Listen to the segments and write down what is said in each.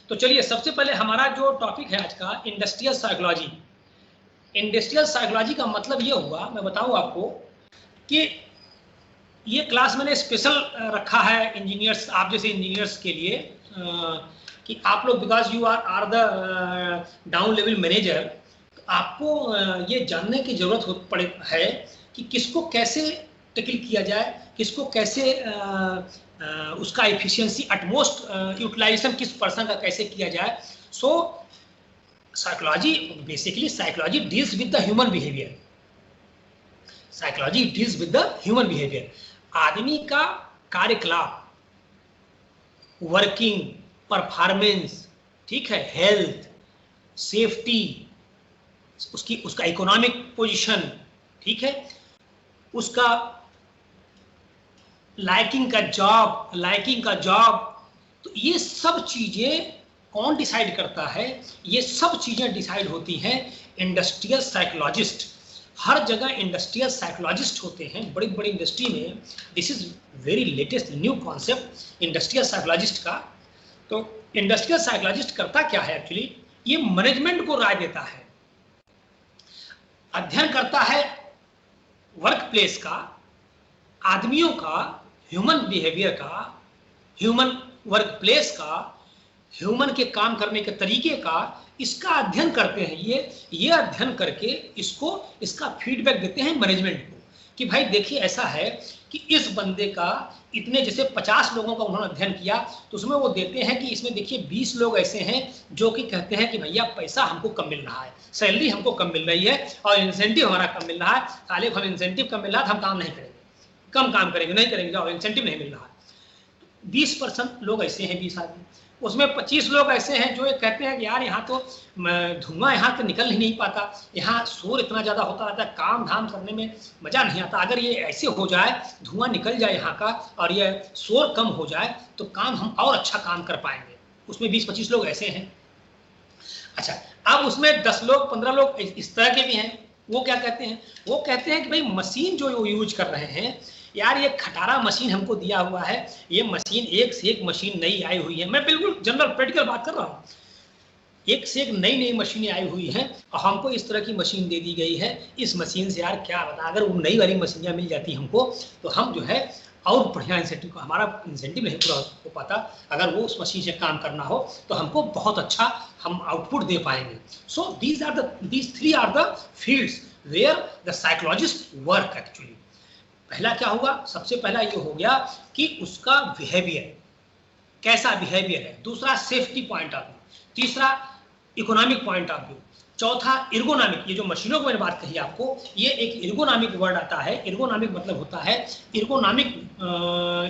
तो चलिए सबसे पहले हमारा जो टॉपिक है आज का इंडस्ट्रियल साइकोलॉजी। इंडस्ट्रियल साइकोलॉजी का मतलब ये हुआ, मैं बताऊं आपको कि ये क्लास मैंने स्पेशल रखा है इंजीनियर्स, आप जैसे इंजीनियर्स के लिए, कि आप लोग because you are the down level manager, आपको ये जानने की जरूरत पड़े है कि किसको कैसे टैकल किया जाए, किसको कैसे उसका एफिशिएंसी अटमोस्ट यूटिलाइजेशन किस पर्सन का कैसे किया जाए। So psychology, basically psychology deals with the human behaviour. Psychology deals with the human behaviour, आदमी का कार्यकलाप, वर्किंग परफॉर्मेंस, ठीक है, हेल्थ, सेफ्टी, उसका इकोनॉमिक पोजीशन, ठीक है, उसका लाइकिंग का जॉब, तो ये सब चीजें कौन डिसाइड करता है? ये सब चीजें डिसाइड होती हैं इंडस्ट्रियल साइकोलॉजिस्ट। हर जगह इंडस्ट्रियल साइकोलॉजिस्ट होते हैं, बड़ी बड़ी इंडस्ट्री में। This is very latest new concept industrial psychologist का। तो इंडस्ट्रियल साइकोलॉजिस्ट करता क्या है एक्चुअली? ये मैनेजमेंट को राय देता है, अध्ययन करता है वर्क प्लेस का, आदमियों का, ह्यूमन बिहेवियर का, ह्यूमन वर्क प्लेस का, ह्यूमन के काम करने के तरीके का, इसका अध्ययन करते हैं। ये अध्ययन करके इसका फीडबैक देते हैं मैनेजमेंट को कि भाई देखिए ऐसा है कि इस बंदे का इतने, जैसे 50 लोगों का उन्होंने अध्ययन किया, तो उसमें वो देते हैं कि इसमें देखिए 20 लोग ऐसे हैं जो कि कहते हैं कि भैया पैसा हमको कम मिल रहा है, सैलरी हमको कम मिल रही है और इंसेंटिव हमारा कम मिल रहा है। साले को हम इंसेंटिव कम मिल रहा है तो हम काम नहीं करेंगे, कम काम करेंगे, नहीं करेंगे, जाओ इंसेंटिव नहीं मिल रहा है। 20% लोग ऐसे हैं, 20 आदमी। उसमें 25 लोग ऐसे हैं जो ये कहते हैं कि यार यहाँ तो धुआं यहाँ तो निकल ही नहीं पाता, यहाँ शोर इतना ज़्यादा होता रहता है, काम धाम करने में मज़ा नहीं आता। अगर ये ऐसे हो जाए, धुआं निकल जाए यहाँ का और ये शोर कम हो जाए तो काम हम और अच्छा काम कर पाएंगे। उसमें 20-25 लोग ऐसे हैं। अच्छा, अब उसमें 10 लोग 15 लोग इस तरह के भी हैं। वो क्या कहते हैं? वो कहते हैं कि भाई मशीन जो यूज कर रहे हैं, यार ये खटारा मशीन हमको दिया हुआ है, ये मशीन एक से एक मशीन नई आई हुई है। मैं बिल्कुल जनरल प्रैक्टिकल बात कर रहा हूँ। एक से एक नई मशीनें आई हुई हैं और हमको इस तरह की मशीन दे दी गई है। इस मशीन से यार क्या बता, अगर वो नई वाली मशीनें मिल जाती हमको तो हम जो है और बढ़िया इंसेंटिव, हमारा इंसेंटिव नहीं पूरा हो पाता, अगर वो उस मशीन से काम करना हो तो हमको बहुत अच्छा हम आउटपुट दे पाएंगे। सो these three are the fields where the psychologist work actually। पहला क्या होगा? सबसे पहला ये हो गया कि उसका बिहेवियर, कैसा बिहेवियर है। दूसरा सेफ्टी पॉइंट ऑफ व्यू, तीसरा इकोनॉमिक पॉइंट ऑफ व्यू, चौथा एर्गोनॉमिक। ये जो मशीनों की मैंने बात कही आपको, ये एक एर्गोनॉमिक वर्ड आता है। एर्गोनॉमिक मतलब होता है, एर्गोनॉमिक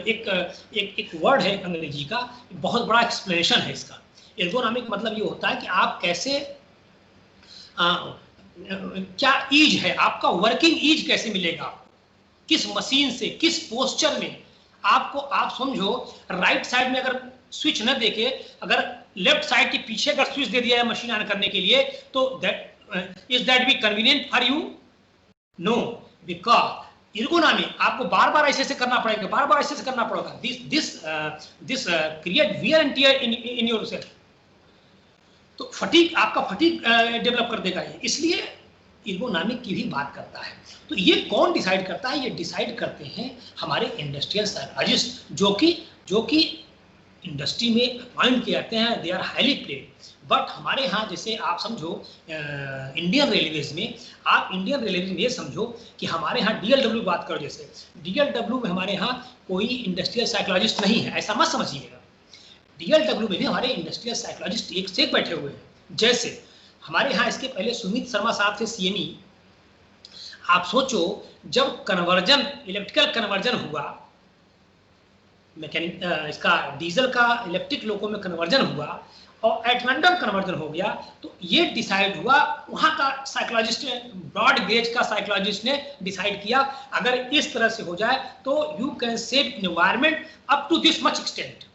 एक वर्ड है अंग्रेजी का, बहुत बड़ा एक्सप्लेनेशन है इसका। एर्गोनॉमिक मतलब ये होता है कि आप कैसे क्या ईज है आपका, वर्किंग ईज कैसे मिलेगा, किस मशीन से, किस पोस्चर में आपको। आप समझो राइट साइड में अगर स्विच न देके, अगर लेफ्ट साइड के पीछे अगर स्विच दे दिया है मशीन ऑन करने के लिए, तो is that be convenient for you? No, because ergonomy आपको बार बार ऐसे करना पड़ेगा, बार बार ऐसे करना पड़ेगा। This create wear and tear in your self. तो फटीग, आपका फटीग डेवलप कर देगा ये, इसलिए एर्गोनॉमिक की भी बात करता है। तो ये कौन डिसाइड करता है? ये डिसाइड करते हैं हमारे इंडस्ट्रियल साइकोलॉजिस्ट, जो कि इंडस्ट्री में अपॉइंट किए जाते हैं। They are highly played. But हमारे यहाँ जैसे आप समझो इंडियन रेलवेज में, आप इंडियन रेलवेज में ये समझो कि हमारे यहाँ DLW बात करो, जैसे DLW में हमारे यहाँ कोई इंडस्ट्रियल साइकोलॉजिस्ट नहीं है, ऐसा मत समझिएगा। DLW में भी हमारे इंडस्ट्रियल साइकोलॉजिस्ट एक से एक बैठे हुए हैं। जैसे हमारे यहाँ इसके पहले सुमित शर्मा साहब थे CME। आप सोचो जब कन्वर्जन, इलेक्ट्रिकल कन्वर्जन हुआ, मैकेनिक इसका डीजल का इलेक्ट्रिक लोको में कन्वर्जन हुआ और एट रैंडम कन्वर्जन हो गया, तो ये डिसाइड हुआ, वहाँ का साइकोलॉजिस्ट ने, ब्रॉड गेज का साइकोलॉजिस्ट ने डिसाइड किया अगर इस तरह से हो जाए तो you can save environment up to this much extent.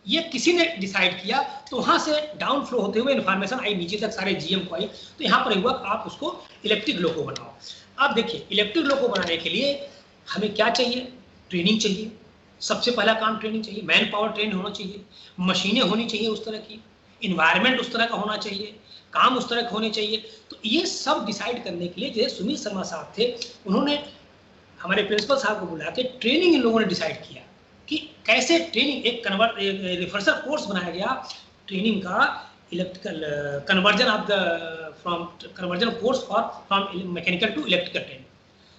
ये किसी ने डिसाइड किया, तो वहाँ से डाउन फ्लो होते हुए इन्फॉर्मेशन आई नीचे तक, सारे GM को आई, तो यहाँ पर हुआ आप उसको इलेक्ट्रिक लोको बनाओ। अब देखिए इलेक्ट्रिक लोको बनाने के लिए हमें क्या चाहिए? ट्रेनिंग चाहिए, सबसे पहला काम ट्रेनिंग चाहिए, मैन पावर ट्रेन होना चाहिए, मशीनें होनी चाहिए उस तरह की, इन्वायरमेंट उस तरह का होना चाहिए, काम उस तरह के होने चाहिए। तो ये सब डिसाइड करने के लिए जैसे सुमित शर्मा साहब थे, उन्होंने हमारे प्रिंसिपल साहब को बुला के ट्रेनिंग इन लोगों ने डिसाइड किया कि कैसे ट्रेनिंग, एक रिफर्सल कोर्स बनाया गया ट्रेनिंग का, electrical conversion of the from conversion course for from mechanical to electrical training.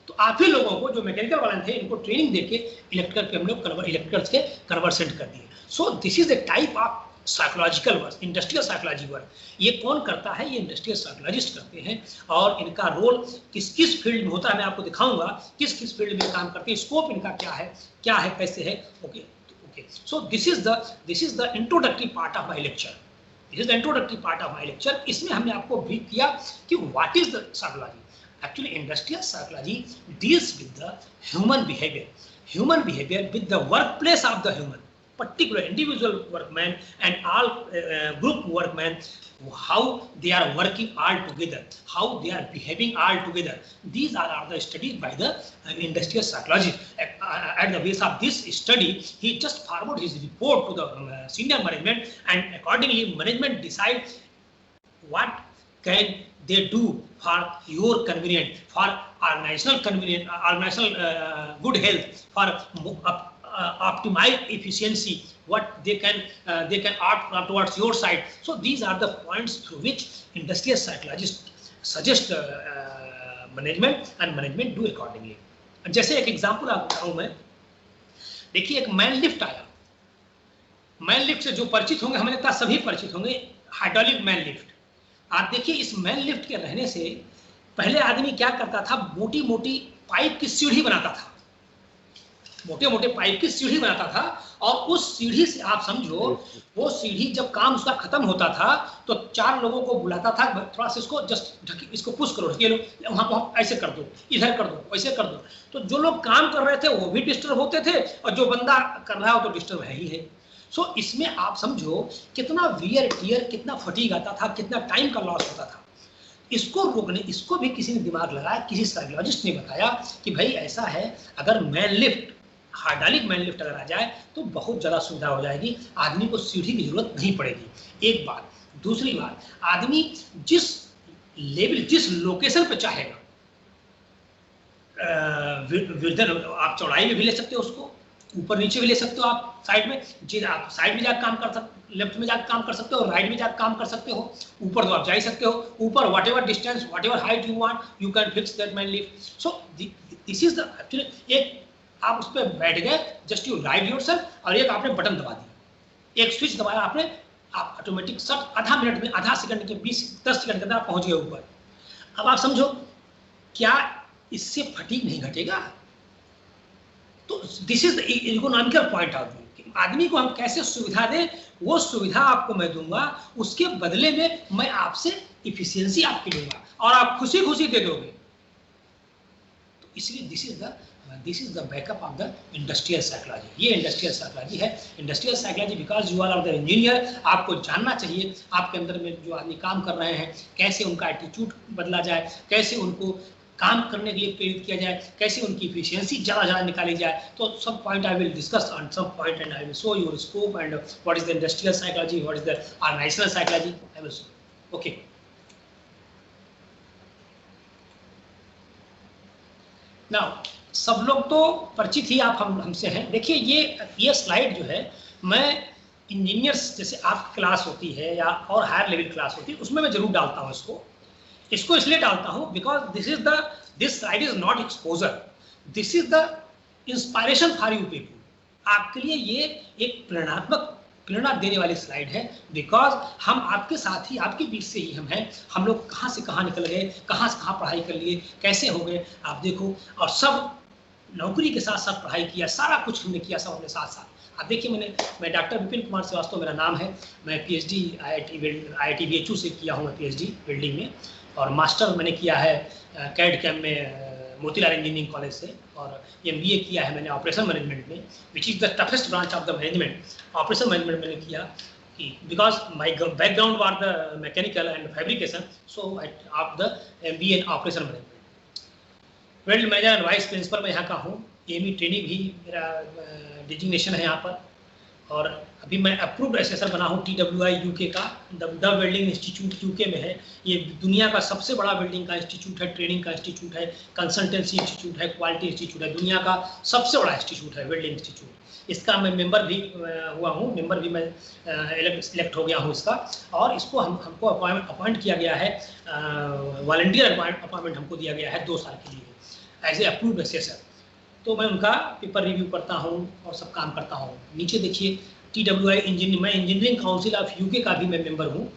तो आप ही लोगों को जो मैकेनिकल वाले थे इनको ट्रेनिंग देके इलेक्ट्रिकल पे हम लोग इलेक्ट्रिकल्स के कन्वर्सेंट कर दिए। सो this is the type of psychological work, industrial psychology work. ये कौन करता है? ये इंडस्ट्रियल साइकोलॉजिस्ट करते हैं, और इनका रोल किस किस फील्ड में होता है मैं आपको दिखाऊंगा, किस किस फील्ड में काम करते हैं, स्कोप इनका क्या है कैसे है। Okay okay, so this is the introductory part of my lecture. This is the introductory part of my lecture. इसमें हमने आपको ब्रीफ किया कि what is the psychology. Actually, industrial psychology deals with the human behavior with the workplace of the human, particular individual workman and all group workmen, how they are working all together, how they are behaving all together. These are the studies by the industrial psychologist. At the base of this study, he just forward his report to the senior management, and accordingly management decide what can they do for your convenience, for organizational good health, for optimize efficiency, what they can opt towards your side. So these are the points through which industrial psychologists suggest management, and management do accordingly. जैसे एक example आपको बताऊं मैं, देखिए एक man lift आया। Man lift से जो परिचित होंगे, हमारे पास सभी परिचित होंगे, हाइड्रोलिक मैन लिफ्ट। आप देखिए इस मैन लिफ्ट के रहने से पहले आदमी क्या करता था, मोटी मोटी पाइप की सीढ़ी बनाता था, मोटे मोटे पाइप की सीढ़ी बनाता था, और उस सीढ़ी से आप समझो, वो सीढ़ी जब काम उसका खत्म होता था तो 4 लोगों को बुलाता था, थोड़ा सा इसको जस्ट इसको पुश करो, ये लो वहाँ ऐसे कर दो, इधर कर दो, वैसे कर दो। तो जो लोग काम कर रहे थे वो भी डिस्टर्ब होते थे, और जो बंदा कर रहा हो तो डिस्टर्ब है ही है। सो इसमें आप समझो कितना वियर टियर, कितना फटीग आता था, कितना टाइम का लॉस होता था। इसको रोकने, इसको भी किसी ने दिमाग लगाया, किसी साइकोलॉजिस्ट ने बताया कि भाई ऐसा है, अगर man lift, hydraulic man lift अगर आ जाए तो बहुत ज़्यादा सुविधा हो जाएगी, आदमी को सीढ़ी की जरूरत नहीं पड़ेगी। एक बात। दूसरी बात, आदमी जिस लेवल, जिस लोकेशन पे चाहेगा, आप चौड़ाई में भी ले सकते हो उसको, ऊपर नीचे भी ले सकते हो, आप साइड में, जी आप साइड में जाकर काम कर सकते, लेफ्ट में जाकर काम कर सकते हो, राइट में जाकर काम कर सकते हो, ऊपर तो आप जा ही सकते हो, ऊपर what ever distance, what ever height you want, you can fix that man lift. So this is the actually, एक आप उस पर बैठ गए, जस्ट यू राइट योरसेल्फ, और एक आपने बटन दबा दिया, एक स्विच दबाया आपने, आप ऑटोमेटिक सब आधा मिनट में, आधा सेकंड के 20-10 सेकंड के अंदर आप पहुंच गए ऊपर। अब आप समझो, क्या इससे फटीग नहीं घटेगा? तो this is the economical point of view. आदमी को हम कैसे सुविधा दें, वो सुविधा आपको मैं दूंगा, उसके बदले में मैं आपसे इफिशियंसी आपकी लूंगा, और आप खुशी खुशी दे दोगे। तो इसलिए this is the backup of the industrial psychology. ये इंडस्ट्रियल साइकोलॉजी है। Industrial psychology because you are the engineer, आपको जानना चाहिए आपके अंदर में जो आदमी काम कर रहे हैं, कैसे उनका एटीट्यूड बदला जाए, कैसे उनको काम करने के लिए प्रेरित किया जाए, कैसे उनकी इफिशियंसी ज़्यादा निकाली जाए। तो sub point I will discuss on sub point, and I will show your scope and what is the industrial psychology, what is the organizational psychology, I will show. Okay, now सब लोग तो परिचित ही आप हमसे हैं। देखिए ये स्लाइड जो है, मैं इंजीनियर्स जैसे आपकी क्लास होती है या और हायर लेवल क्लास होती है, उसमें मैं जरूर डालता हूँ इसको इसलिए डालता हूं because this slide is not exposure, this is the inspiration for you people. आपके लिए ये एक प्रेरणा देने वाली स्लाइड है, बिकॉज हम आपके साथ ही, आपके बीच से ही हम हैं। हम लोग कहाँ से कहाँ निकल गए, कहाँ से कहाँ पढ़ाई कर लिए, कैसे हो गए, आप देखो। और सब नौकरी के साथ साथ पढ़ाई किया, सारा कुछ हमने किया सब अपने साथ साथ। आप देखिए, मैं डॉक्टर विपिन कुमार श्रीवास्तव मेरा नाम है। मैं PhD IIT BHU से किया हूँ, मैं PhD बिल्डिंग में, और मास्टर मैंने किया है कैड कैम में मोतीलाल इंजीनियरिंग कॉलेज से, और MBA किया है मैंने ऑपरेशन मैनेजमेंट में, which is the toughest branch of the management. Operation management मैंने किया कि because my background was the mechanical and fabrication, so of the MBA in operation management. Field manager and vice principal मैं यहाँ का हूँ। AME training भी मेरा designation है यहाँ पर। और अभी मैं अप्रूव्ड एसेसर बना हूँ TWI यूके का, द वेल्डिंग इंस्टीट्यूट यूके में है। ये दुनिया का सबसे बड़ा वेल्डिंग का इंस्टीट्यूट है, ट्रेनिंग का इंस्टीट्यूट है, कंसल्टेंसी इंस्टीट्यूट है, क्वालिटी इंस्टीट्यूट है, दुनिया का सबसे बड़ा इंस्टीट्यूट है वेल्डिंग इंस्टीट्यूट। इसका मैं मेंबर भी हुआ हूँ, मेंबर भी मैं सिलेक्ट हो गया हूँ इसका। और इसको हमको अपॉइंट किया गया है, वॉलंटियर अपॉइंटमेंट हमको दिया गया है 2 साल के लिए एज ए अप्रूव्ड एसेसर। तो मैं उनका पेपर रिव्यू करता हूँ और सब काम करता हूँ। नीचे देखिए TWI इंजीनियर, मैं इंजीनियरिंग काउंसिल ऑफ यूके का भी मैं मेंबर हूँ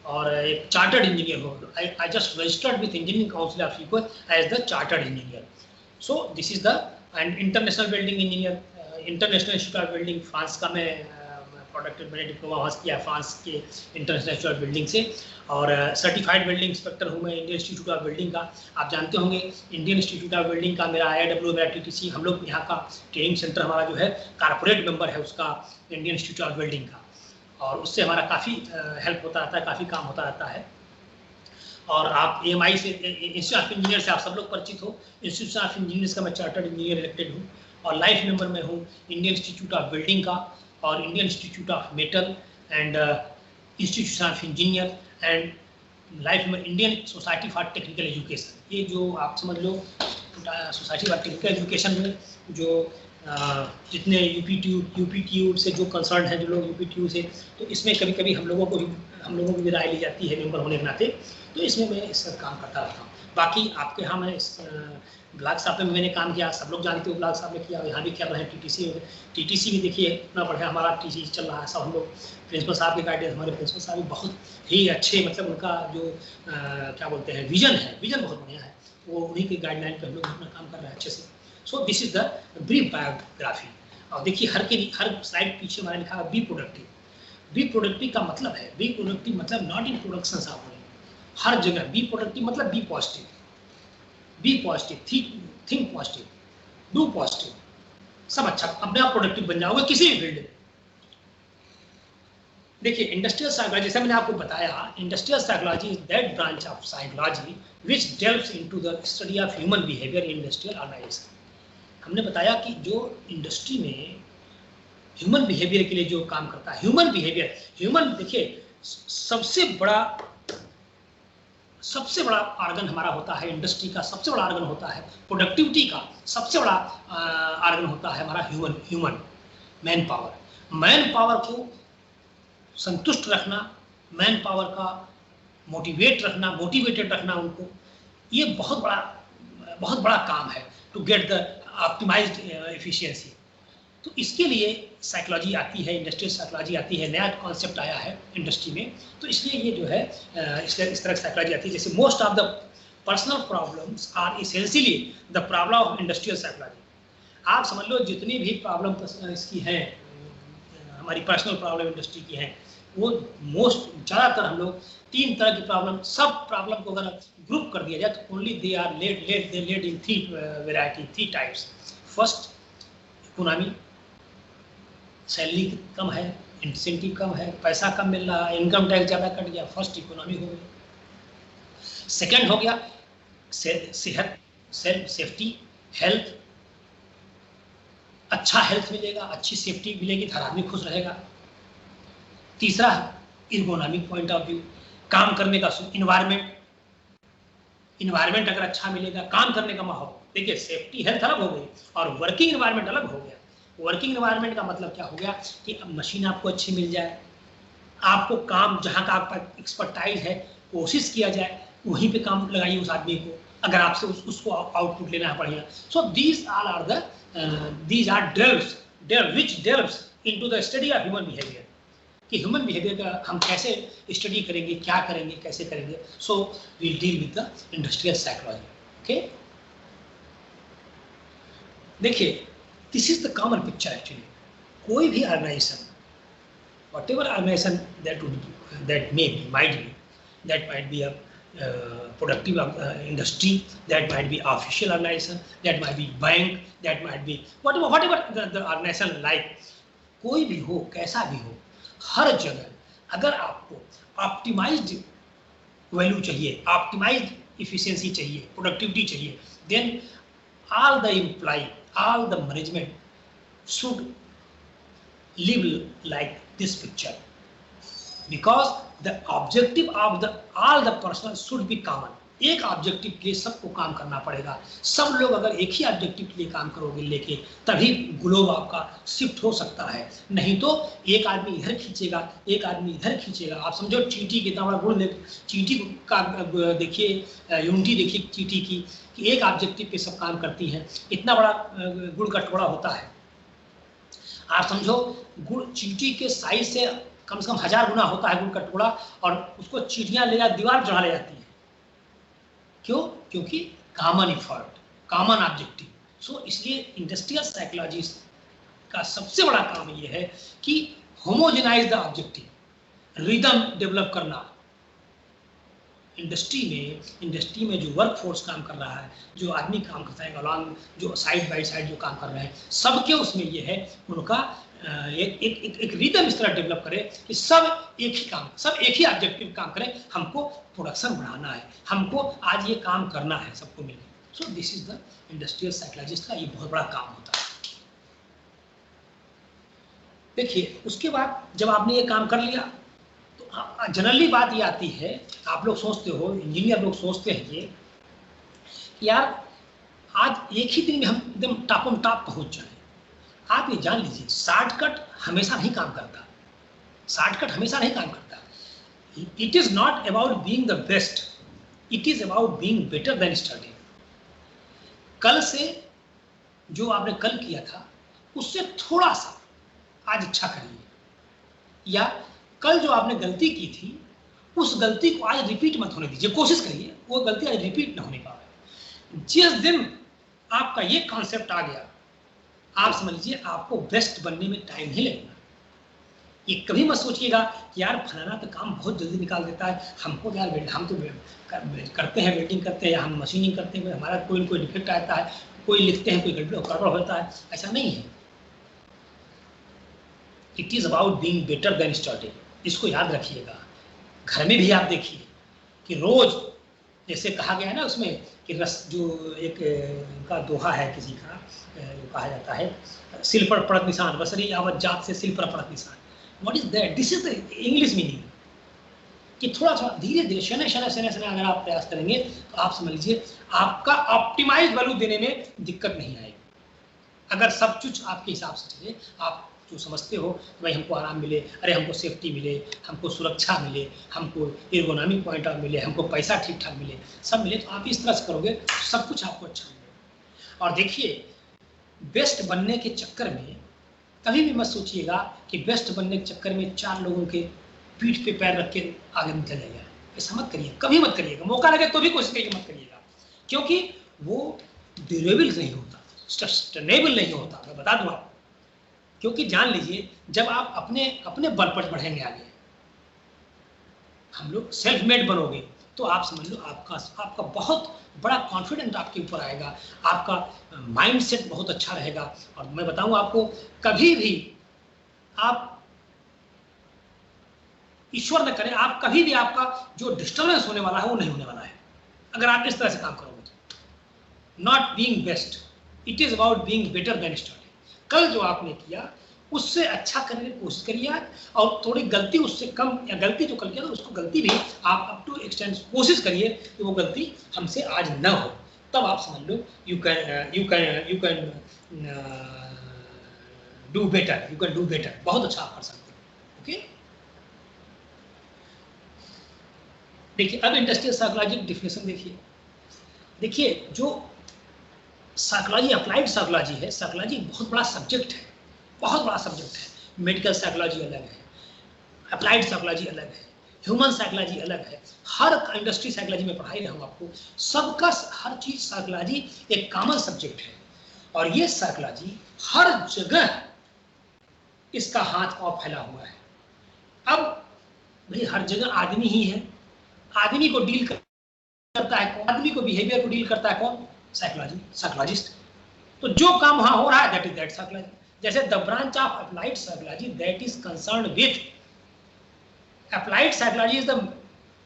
और एक चार्टर्ड इंजीनियर हूँ। I just registered with engineering council of UK as the chartered engineer. So this is the and international welding engineer, international institute of welding France का मैं product मैंने डिप्लोमा वहाँ किया फ्रांस के इंटरनेशनल इंस्टीट्यूट ऑफ वेल्डिंग से। और certified welding inspector हूँ मैं इंडियन इंस्टीट्यूट ऑफ वेल्डिंग का। आप जानते होंगे इंडियन इंस्टीट्यूट ऑफ वेल्डिंग का मेरा IIW, मेरा TTC, हम लोग यहाँ का ट्रेनिंग सेंटर हमारा जो है कारपोरेट मेंबर है उसका, इंडियन इंस्टीट्यूट ऑफ वेल्डिंग का। और उससे हमारा काफ़ी हेल्प होता रहता है, काफ़ी काम होता रहता है। और आप AMI से, इंस्टीट्यूट ऑफ इंजीनियर से आप सब लोग परिचित हो। इंस्टीट्यूट ऑफ इंजीनियर्स का मैं चार्टर्ड इंजीनियर इलेक्टेड हूँ और लाइफ मेंबर में हूँ इंडियन इंस्टीट्यूट ऑफ वेल्डिंग का और Indian Institute of Metal and Institution of Engineer and life में Indian Society for Technical Education. ये जो आप समझ लो सोसाइटी फॉर टेक्निकल एजुकेशन में जो जितने यूपीटीयू से जो कंसर्न है, जो लोग यूपीटीयू से, तो इसमें कभी कभी हम लोगों की भी राय ली जाती है मेंबर होने के नाते। तो इसमें मैं इसका काम करता रहता हूँ। बाकी आपके यहाँ मैं ब्लॉक साहब में मैंने काम किया, सब लोग जानते हो ब्लॉक साहब में किया, यहाँ भी कर रहे हैं। TTC भी देखिए इतना बढ़िया हमारा TTC चल रहा है। सब हम लोग प्रिंसिपल साहब के गाइडेंस, हमारे प्रिंसिपल साहब भी बहुत ही अच्छे, मतलब उनका जो क्या बोलते हैं विजन है, विजन बहुत बढ़िया है। वो उन्हीं के गाइडलाइन पर हम लोग अपना काम कर रहे हैं अच्छे से। सो this is the brief biography. और देखिए हर स्लाइड पीछे हमारा लिखा है बी प्रोडक्टिव। बी प्रोडक्टिव का मतलब है, बी प्रोडक्टिव मतलब नॉट इन प्रोडक्शन आप हर जगह। बी प्रोडक्टिव मतलब be positive, be positive, think positive, do positive, सब अच्छा, अपने आप प्रोडक्टिव बन जाओगे किसी भी फील्ड में। देखिए इंडस्ट्रियल साइकोलॉजी, जैसे मैंने आपको बताया, industrial psychology is that branch of psychology which delves into the study of human behaviour in industrial organization. हमने बताया कि जो इंडस्ट्री में ह्यूमन बिहेवियर के लिए जो काम करता है, ह्यूमन बिहेवियर, ह्यूमन, देखिए सबसे बड़ा ऑर्गन हमारा होता है, इंडस्ट्री का सबसे बड़ा ऑर्गन होता है, प्रोडक्टिविटी का सबसे बड़ा ऑर्गन होता है हमारा human man power. Man power को संतुष्ट रखना, मैन पावर का मोटिवेटेड रखना उनको, ये बहुत बड़ा काम है to get the optimised efficiency. तो इसके लिए साइकोलॉजी आती है, इंडस्ट्रियल साइकोलॉजी आती है, नया कॉन्सेप्ट आया है इंडस्ट्री में। तो इसलिए ये जो है इस तरह साइकोलॉजी आती है। जैसे most of the personal problems are essentially the problem of industrial psychology. आप समझ लो जितनी भी प्रॉब्लम इसकी हैं, हमारी पर्सनल प्रॉब्लम इंडस्ट्री की हैं, वो ज़्यादातर हम लोग 3 तरह की प्रॉब्लम, सब प्रॉब्लम को अगर ग्रुप कर दिया जाए तो only they are led in 3 variety, 3 types. First, economy, salary कम है, इंसेंटिव कम है, पैसा कम मिल रहा है, इनकम टैक्स ज़्यादा कट गया, फर्स्ट इकोनॉमी हो गया। सेकंड हो गया सेहत, सेफ्टी, हेल्थ, अच्छा हेल्थ मिलेगा, अच्छी सेफ्टी मिलेगी तो हर आदमी खुश रहेगा। तीसरा इर्गोनॉमिक पॉइंट ऑफ व्यू, काम करने का इन्वायरमेंट अगर अच्छा मिलेगा, काम करने का माहौल। देखिए सेफ्टी हेल्थ अलग हो गई और वर्किंग इन्वायरमेंट अलग हो गया। वर्किंग इन्वायरमेंट का मतलब क्या हो गया कि अब मशीन आपको अच्छी मिल जाए, आपको काम जहाँ का आपका एक्सपर्टाइज है कोशिश किया जाए, वहीं पे काम लगाइए उस आदमी को, अगर आपसे उसको आउटपुट लेना है बढ़िया। So these are delves which delves into the study of human behaviour, कि ह्यूमन बिहेवियर का हम कैसे स्टडी करेंगे, क्या करेंगे, कैसे करेंगे। So we deal with the industrial psychology. Okay, देखिए this is the common picture actually. कोई भी organization, whatever organization that may be, that might be a productive industry, that might be official organization, that might be bank, that might be whatever the organization like, कोई भी हो, कैसा भी हो, हर जगह अगर आपको ऑप्टिमाइज्ड वैल्यू चाहिए, ऑप्टिमाइज्ड इफिशिएंसी चाहिए, प्रोडक्टिविटी चाहिए, then all the employee, all the management should live like this picture, because the objective of the all the person should be common. एक ऑब्जेक्टिव के लिए सबको काम करना पड़ेगा. सब लोग अगर एक ही ऑब्जेक्टिव के लिए काम करोगे लेके, तभी ग्लोब आपका शिफ्ट हो सकता है. नहीं तो एक आदमी इधर खींचेगा, एक आदमी इधर खींचेगा. आप समझो चींटी कितना बड़ा गुण, चींटी का देखिए, यूनिटी देखिए चींटी की, कि एक ऑब्जेक्टिव पे सब काम करती हैं. इतना बड़ा गुड़ का टुकड़ा होता है. आप समझो गुड़ चींटी के साइज से कम 1000 गुना होता है गुड़ का टुकड़ा, और उसको चींटियां ले जा दीवार चढ़ा ले जाती है. क्यों? क्योंकि कॉमन इफर्ट, कॉमन ऑब्जेक्टिव. सो इसलिए इंडस्ट्रियल साइकोलॉजी का सबसे बड़ा काम ये है कि homogenise the objective, rhythm develop करना. इंडस्ट्री में जो वर्क फोर्स काम कर रहा है, जो आदमी काम करता है अलॉन्ग, जो साइड बाय साइड जो काम कर रहे हैं, सबके उसमें ये है उनका एक रिदम इस तरह डेवलप करे कि सब एक ही काम, सब एक ही ऑब्जेक्टिव काम करें. हमको प्रोडक्शन बढ़ाना है, हमको आज ये काम करना है सबको मिलकर. सो this is the industrial psychologist का ये बहुत बड़ा काम होता है. देखिए उसके बाद जब आपने ये काम कर लिया, तो जनरली बात ये आती है, आप लोग सोचते हो, इंजीनियर लोग सोचते हैं ये कि यार आज एक ही दिन में हम एकदम टॉप पहुंच जाए. आप ये जान लीजिए, शॉर्टकट हमेशा नहीं काम करता. शॉर्टकट हमेशा नहीं काम करता. It is not about being the best, it is about being better than study. कल से जो आपने कल किया था उससे थोड़ा सा आज अच्छा करिए, या कल जो आपने गलती की थी उस गलती को आज रिपीट मत होने दीजिए. कोशिश करिए वो गलती आज रिपीट ना होने पाए. जिस दिन आपका ये कॉन्सेप्ट आ गया, आप समझ लीजिए आपको बेस्ट बनने में टाइम नहीं लगेगा. ये कभी मत सोचिएगा कि यार फलाना तो काम बहुत जल्दी निकाल देता है, हमको यार हम तो करते हैं, वेल्डिंग करते हैं, हम मशीनिंग करते हैं, हमारा कोई न कोई डिफेक्ट आता है, कोई लिखते हैं, कोई गड़बड़ होता है. ऐसा नहीं है. It is about being better than study. इसको याद रखिएगा. घर में भी आप देखिए कि रोज जैसे कहा गया है ना उसमें कि रस, जो एक का दोहा है किसी का, जो कहा जाता है सिल पर पड़त निशान, बसरी आवत जात से सिल पर पड़त निशान. What is that? This is the English meaning. कि थोड़ा थोड़ा धीरे धीरे शने अगर आप प्रयास करेंगे तो आप समझ लीजिए आपका ऑप्टिमाइज वैल्यू देने में दिक्कत नहीं आएगी. अगर सब कुछ आपके हिसाब से चले, आप जो समझते हो कि भाई हमको आराम मिले, अरे हमको सेफ्टी मिले, हमको सुरक्षा मिले, हमको एर्गोनॉमिक पॉइंट ऑफ मिले, हमको पैसा ठीक ठाक मिले, सब मिले, तो आप इस तरह से करोगे सब कुछ आपको अच्छा मिलेगा. और देखिए बेस्ट बनने के चक्कर में कभी भी मत सोचिएगा कि बेस्ट बनने के चक्कर में 4 लोगों के पीठ पे पैर रख के आगे निकल जाएगा. ऐसा मत करिए, कभी मत करिएगा. मौका लगे तो भी कोशिश करिए मत करिएगा, क्योंकि वो ड्यूरेबल नहीं होता, सस्टेनेबल नहीं होता. मैं बता दूं आपको, क्योंकि जान लीजिए जब आप अपने बल पर बढ़ेंगे आगे, हम लोग सेल्फ मेड बनोगे, तो आप समझ लो आपका बहुत बड़ा कॉन्फिडेंस आपके ऊपर आएगा, आपका माइंड सेट बहुत अच्छा रहेगा. और मैं बताऊं आपको, कभी भी आप ईश्वर न करे, आप कभी भी आपका जो डिस्टर्बेंस होने वाला है वो नहीं होने वाला है अगर आप इस तरह से काम करोगे. तो not being best, it is about being better than study. कल जो आपने किया उससे अच्छा करने की कोशिश करिए, और थोड़ी गलती उससे कम, या गलती जो कल किया तो उसको गलती भी आप अप टू एक्सटेंड कोशिश करिए कि वो गलती हमसे आज न हो. तब आप समझ लो यू कैन डू बेटर. बहुत अच्छा आप कर सकते हो. ओके, देखिए अब इंडस्ट्रियल साइकोलॉजी की डिफिनेशन देखिए जो साइकोलॉजी, अप्लाइड साइकोलॉजी है, साइकोलॉजी बहुत बड़ा सब्जेक्ट है, बहुत बड़ा सब्जेक्ट है. मेडिकल साइकोलॉजी अलग है, अप्लाइड साइकोलॉजी अलग है, ह्यूमन साइकोलॉजी अलग है. हर इंडस्ट्री साइकोलॉजी में पढ़ाई रहा हूँ आपको, सबका हर चीज साइकोलॉजी एक कॉमन सब्जेक्ट है. और ये साइकोलॉजी हर जगह इसका हाथ पांव फैला हुआ है. अब भाई हर जगह आदमी ही है, आदमी को डील करता है कौन? आदमी को बिहेवियर को डील करता है कौन? साइकोलॉजिस्ट. तो जो काम वहां हो रहा है दैट इज दैट साइकोलॉजी. जैसे the branch of applied psychology that is concerned with applied psychology is the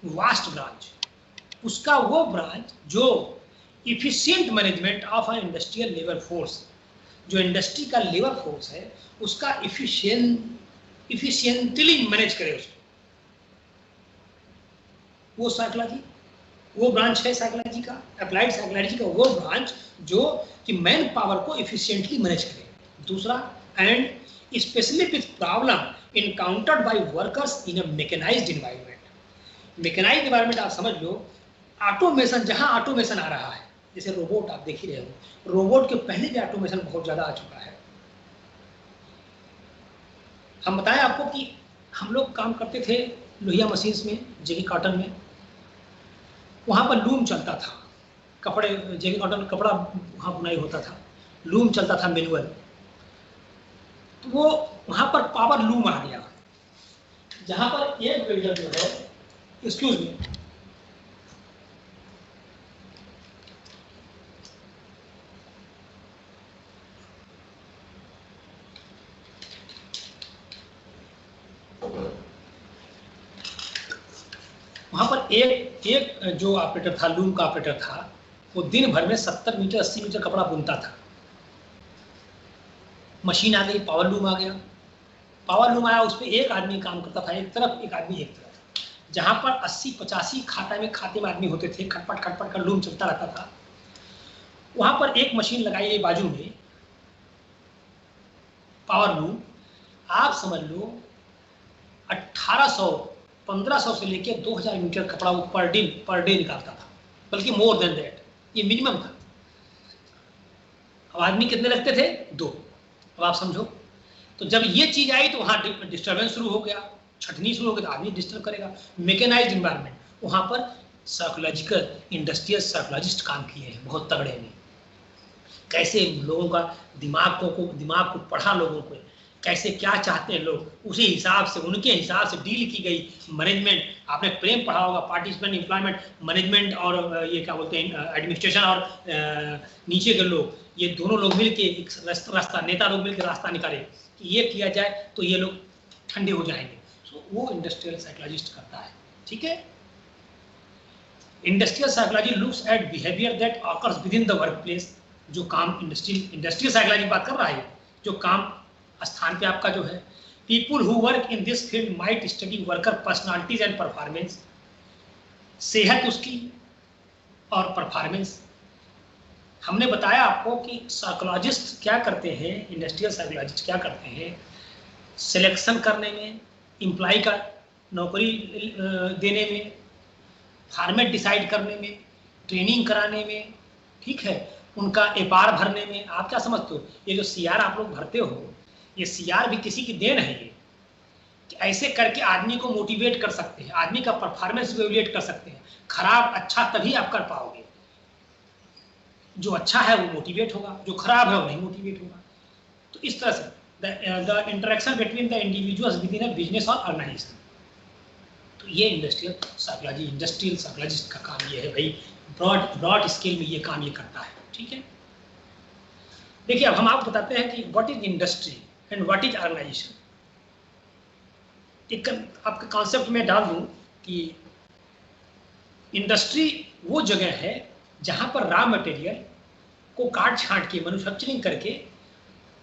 vast branch. उसका वो ब्रांच जो efficient management of an industrial labour force, जो इंडस्ट्री का लेबर फोर्स है उसका इफिशिएंटली मैनेज करे उसको, वो साइकोलॉजी, वो ब्रांच है साइकोलॉजी का, अप्लाइड साइकोलॉजी का वो ब्रांच जो कि मैन पावर को इफिशिएंटली मैनेज करे। दूसरा, and specially with problem encountered by workers in a mechanised environment. Mechanised environment आप समझ लो, ऑटोमेशन, जहां ऑटोमेशन आ रहा है, जैसे रोबोट आप देख ही रहे हो, रोबोट के पहले भी ऑटोमेशन बहुत ज्यादा आ चुका है। हम बताएं आपको कि हम लोग काम करते थे लोहिया मशीन्स में, जेके कॉटन में, वहां पर लूम चलता था, कपड़े जेके कॉटन कपड़ा वहां बुनाई होता था, लूम चलता था मैनुअल, तो वो वहां पर पावर लूम आ गया, जहां पर एक वेल्डर जो है, एक्सक्यूज मी, वहां पर एक जो ऑपरेटर था, लूम का ऑपरेटर था, वो दिन भर में 70 मीटर 80 मीटर कपड़ा बुनता था। मशीन आ गई, पावर लूम आ गया, पावर लूम आया, उस पर एक आदमी काम करता था एक तरफ, एक आदमी एक तरफ। जहां पर 80-85 खाते में आदमी होते थे, खटपट खटपट का लूम चलता रहता था, वहां पर एक मशीन लगाई है बाजू में, पावर लूम, आप समझ लो 1500 से लेके 2000 मीटर कपड़ा वो पर डे निकालता था, बल्कि मोर देन दैट, ये मिनिमम था। अब आदमी कितने लगते थे? 2। अब आप समझो, तो जब ये चीज आई तो वहां डिस्टर्बेंस शुरू हो गया, छटनी शुरू हो गई, तो आदमी डिस्टर्ब करेगा। मैकेनाइज्ड एनवायरनमेंट, वहां पर साइकोलॉजिकल इंडस्ट्रियल साइकोलॉजिस्ट काम किए हैं बहुत तगड़े में, कैसे लोगों का दिमाग को पढ़ा, लोगों को कैसे क्या चाहते हैं लोग, उसी हिसाब से, उनके हिसाब से डील की गई मैनेजमेंट। आपने प्रेम पढ़ा होगा, पार्टिसिपेंट, एम्प्लॉयमेंट, मैनेजमेंट और ये क्या बोलते हैं एडमिनिस्ट्रेशन, और नीचे के लोग, ये दोनों लोग मिलके एक रास्ता, नेता लोग मिलकर रास्ता निकाले कि ये किया जाए तो ये लोग ठंडे हो जाएंगे। सो वो इंडस्ट्रियल साइकोलॉजिस्ट करता है, ठीक है। Industrial psychology looks at behaviour that occurs with in the work place. जो काम इंडस्ट्रियल साइकोलॉजी बात कर रहा है, जो काम स्थान पे आपका जो है, people who work in this field might study worker personalities and performance, सेहत उसकी और परफॉर्मेंस। हमने बताया आपको कि साइकोलॉजिस्ट क्या करते हैं, इंडस्ट्रियल साइकोलॉजिस्ट क्या करते हैं, सिलेक्शन करने में, एम्प्लॉय का नौकरी देने में, फॉर्मेट डिसाइड करने में, ट्रेनिंग कराने में, ठीक है, उनका एपार भरने में। आप क्या समझते हो, ये जो सीआर आप लोग भरते हो, ये सीआर भी किसी की देन है, ये कि ऐसे करके आदमी को मोटिवेट कर सकते हैं, आदमी का परफॉर्मेंस इवैल्यूएट कर सकते हैं। खराब अच्छा तभी आप कर पाओगे, जो अच्छा है वो मोटिवेट होगा, जो खराब है वो नहीं मोटिवेट होगा। तो इस तरह से the interaction between the individuals with in a business और ऑर्गेनाइजेशन। तो ये इंडस्ट्रियल साइकोलॉजी, इंडस्ट्रियल साइकोलॉजिस्ट का काम ये है भाई, ब्रॉड स्केल में ये काम ये करता है, ठीक है। देखिए अब हम आपको बताते हैं कि what is industry and what is organisation. एक आपके कॉन्सेप्ट में डाल दूं कि इंडस्ट्री वो जगह है जहां पर रॉ मटेरियल को काट छांट के मैन्युफैक्चरिंग करके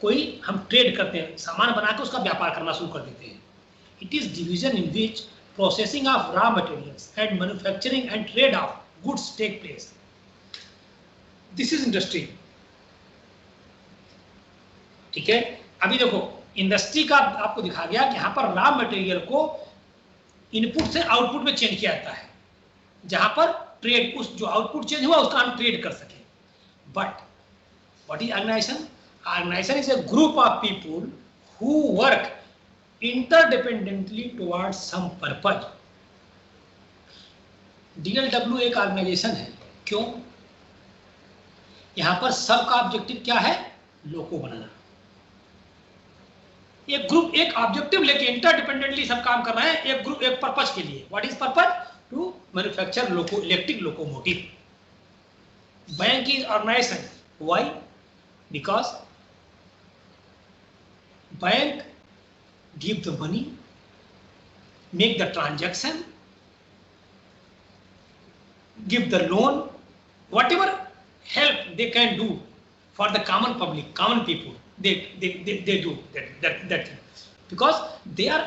कोई हम ट्रेड करते हैं, सामान बना के उसका व्यापार करना शुरू कर देते हैं। It is division in which processing of raw materials and manufacturing and trade of goods take place. This is industry, ठीक है। अभी देखो इंडस्ट्री का आपको दिखा गया कि यहाँ पर रॉ मटेरियल को इनपुट से आउटपुट में चेंज किया जाता है, जहां पर ट्रेड, उस जो आउटपुट चेंज हुआ उसका हम ट्रेड कर सके। But what is organization? Organization is a group of people who work interdependently towards some purpose. DLW एक ऑर्गेनाइजेशन है, क्यों? यहां पर सबका ऑब्जेक्टिव क्या है? लोगो बनाना। एक ग्रुप एक ऑब्जेक्टिव लेके इंटरडिपेंडेंटली सब काम कर रहे हैं, एक ग्रुप एक पर्पज के लिए। What is purpose? To manufacture electric locomotive. Bank is organisation, why? Because bank give the money, make the transaction, give the loan, whatever help they can do for the common public, common people. They do that thing because they are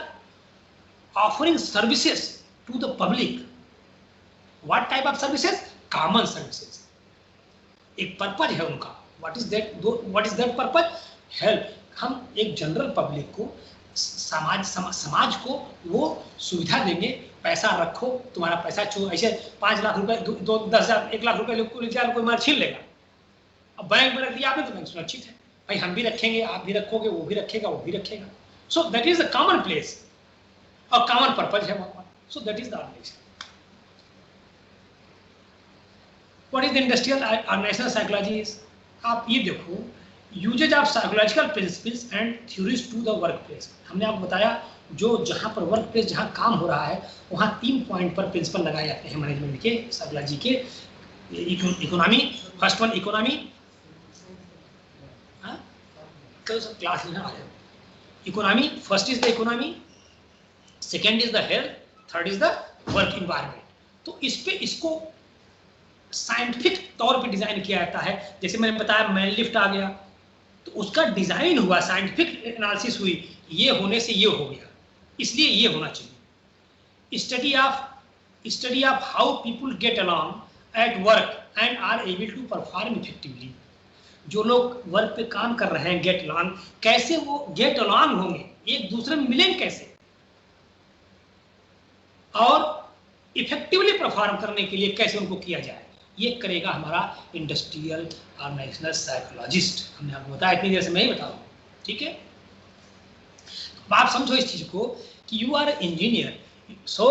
offering services to the public. What type of services? Common services. एक purpose है उनका. What is that purpose? Help. हम एक general public को, समाज को वो सुविधा देंगे. पैसा रखो, तुम्हारा पैसा ऐसे 5 लाख रुपए, 10,000, 1 लाख रुपए कोई मार छीन लेगा. अब बैंक में रख दिया आपने तो बैंक सुरक्षित है भाई, हम भी रखेंगे, आप भी रखोगे, वो भी रखेगा, वो भी रखेगा. So that is the common place और कॉमन पर्पज है वहां. So that is the organisation. What is the industrial organisational psychology? आप ये देखो, uses of psychological principles and theories to the work place. हमने आपको बताया जो जहां पर वर्क प्लेस, जहां काम हो रहा है, वहां 3 पॉइंट पर प्रिंसिपल लगाए जाते हैं मैनेजमेंट के, साइकोलॉजी के. Economy, first one economy, class लेना आ जाए. Economy, first is the economy, second is the health, third is the work environment. तो इस पे इसको साइंटिफिक तौर पे डिजाइन किया जाता है. जैसे मैंने बताया मैन लिफ्ट आ गया, तो उसका डिजाइन हुआ, साइंटिफिक एनालिसिस हुई, ये होने से ये हो गया, इसलिए ये होना चाहिए. Study of how people get along at work and are able to perform effectively. जो लोग वर्क पे काम कर रहे हैं, गेट अलॉन्ग, कैसे वो गेट अलॉन्ग होंगे, एक दूसरे में मिलेंगे कैसे, और इफेक्टिवली परफॉर्म करने के लिए कैसे उनको किया जाए, ये करेगा हमारा इंडस्ट्रियल ऑर्गेनाइजेशनल साइकोलॉजिस्ट. हमने आपको बताया, इतनी देर से मैं ही बता रहा हूँ. ठीक है, आप समझो इस चीज को कि you are engineer, so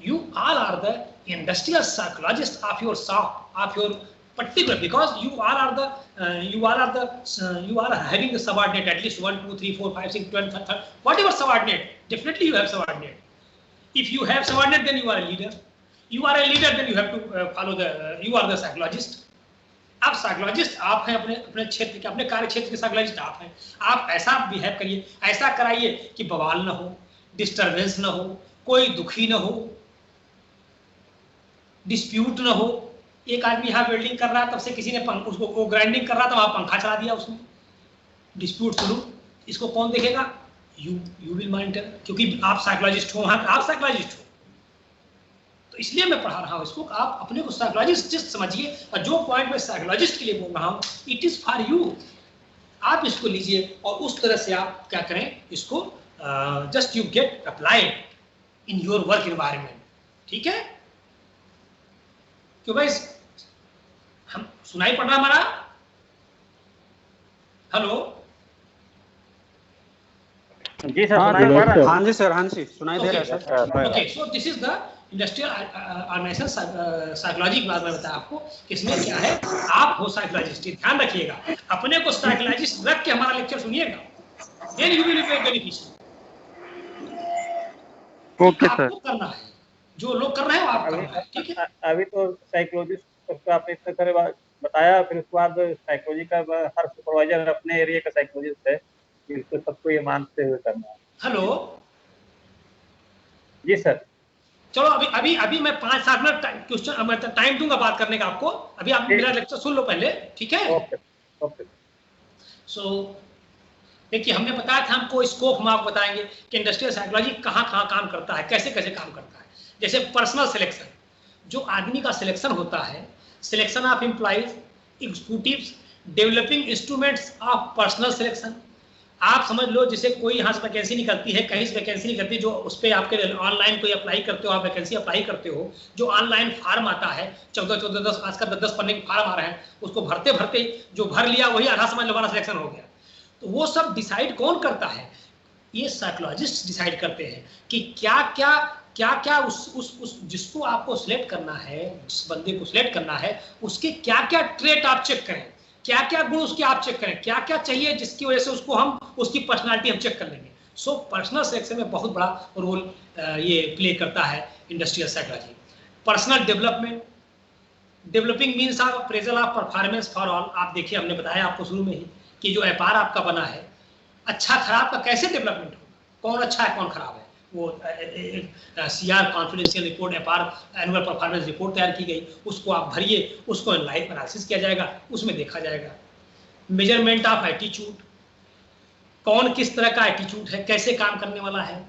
you all are the industrial psychologist of your shop, of your particular, because you all are having the subordinate, at least 1 2 3 4 5 6 12 13, whatever subordinate, definitely you have subordinate. If you have subordinate, then you are a leader. You are a leader, then you have to follow you are the psychologist. आप psychologist आप हैं, अपने क्षेत्र के, अपने कार्य क्षेत्र के साइकोलॉजिस्ट आप हैं. आप ऐसा बिहेव करिए, ऐसा कराइए कि बवाल ना हो, डिस्टर्बेंस ना हो, कोई दुखी ना हो, डिस्प्यूट ना हो. एक आदमी यहाँ वेल्डिंग कर रहा है, तब से किसी ने उसको वो ग्राइंडिंग कर रहा था, वहां पंखा चला दिया उसने, डिस्प्यूट शुरू. इसको कौन देखेगा? यू विल मॉनिटर, क्योंकि आप साइकोलॉजिस्ट हो, आप साइकोलॉजिस्ट हो. तो इसलिए मैं पढ़ा रहा हूँ इसको. आप अपने को साइकोलॉजिस्ट समझिए, और जो पॉइंट मैं साइकोलॉजिस्ट के लिए बोल रहा हूँ, इट इज फॉर यू. आप इसको लीजिए और उस तरह से आप क्या करें, इसको just you get applied in your work environment. ठीक है, क्यों भाई, हम सुनाई पड़ रहा हमारा? हेलो जी सर, सुनाई पड़ रहा है. हाँ जी सर, हाँ जी सुनाई दे रहा है sir. Okay, so this is the industrial organisational psychology के बारे में बताया आपको कि इसमें क्या है. आप हो साइकोलॉजिस्ट, ध्यान रखिएगा, अपने को साइकोलॉजिस्ट रख के हमारा लेक्चर सुनिएगा, then you will be beneficial. Okay sir, आपको करना है, जो लोग कर रहे हैं आप करना है. ठीक है, अभी तो साइकोलॉजिस्ट सबका आपने इतने सारे बात बताया, फिर उसके बाद साइकोलॉजी का हर सुपरवाइजर अपने एरिया का साइकोलॉजिस्ट है, इसको सबको ये मानते हुए करना है. हेलो जी सर. चलो अभी मैं 5-7 मिनट क्वेश्चन टाइम दूंगा बात करने का आपको. अभी आप मेरा लेक्चर सुन लो पहले, ठीक है? ओके. सो देखिए, हमने बताया था हमको स्कोप हम आपको बताएंगे कि इंडस्ट्रियल साइकोलॉजी कहाँ काम करता है, कैसे काम करता है. जैसे पर्सनल सिलेक्शन, जो आदमी का सिलेक्शन होता है, selection of employees, executives, developing instruments of personal selection. आप समझ लो, जैसे कोई यहाँ से वैकेंसी निकलती है, कहीं से वैकेंसी निकलती है, जो उस पर आपके ऑनलाइन कोई अप्लाई करते हो, आप वैकेंसी अप्लाई करते हो, जो ऑनलाइन फार्म आता है 14 10 आजकल 10 पन्ने के फार्म आ रहे हैं, उसको भरते भरते जो भर लिया वही आधा समझ लो हमारा सिलेक्शन हो गया. तो वो सब डिसाइड कौन करता है? ये साइकोलॉजिस्ट डिसाइड करते हैं कि क्या उस जिसको आपको सिलेक्ट करना है, जिस बंदे को सिलेक्ट करना है, उसके क्या ट्रेट आप चेक करें, क्या गुण उसके आप चेक करें, क्या चाहिए जिसकी वजह से उसको हम उसकी पर्सनालिटी हम चेक कर लेंगे. सो पर्सनल सिलेक्शन में बहुत बड़ा रोल ये प्ले करता है industrial psychology. Personal development, developing means of appraisal of performance for all. आप देखिए, हमने बताया आपको शुरू में ही कि जो व्यापार आपका बना है, अच्छा खराब का कैसे डेवलपमेंट होगा, कौन अच्छा है कौन खराब है. वो CR कॉन्फिडेंशियल रिपोर्ट, व्यापार एनुअल परफॉर्मेंस रिपोर्ट तैयार की गई, उसको आप भरिए, उसको लाइव एनालिसिस किया जाएगा, उसमें देखा जाएगा. मेजरमेंट ऑफ एटीट्यूड, कौन किस तरह का एटीट्यूड है, कैसे काम करने वाला है,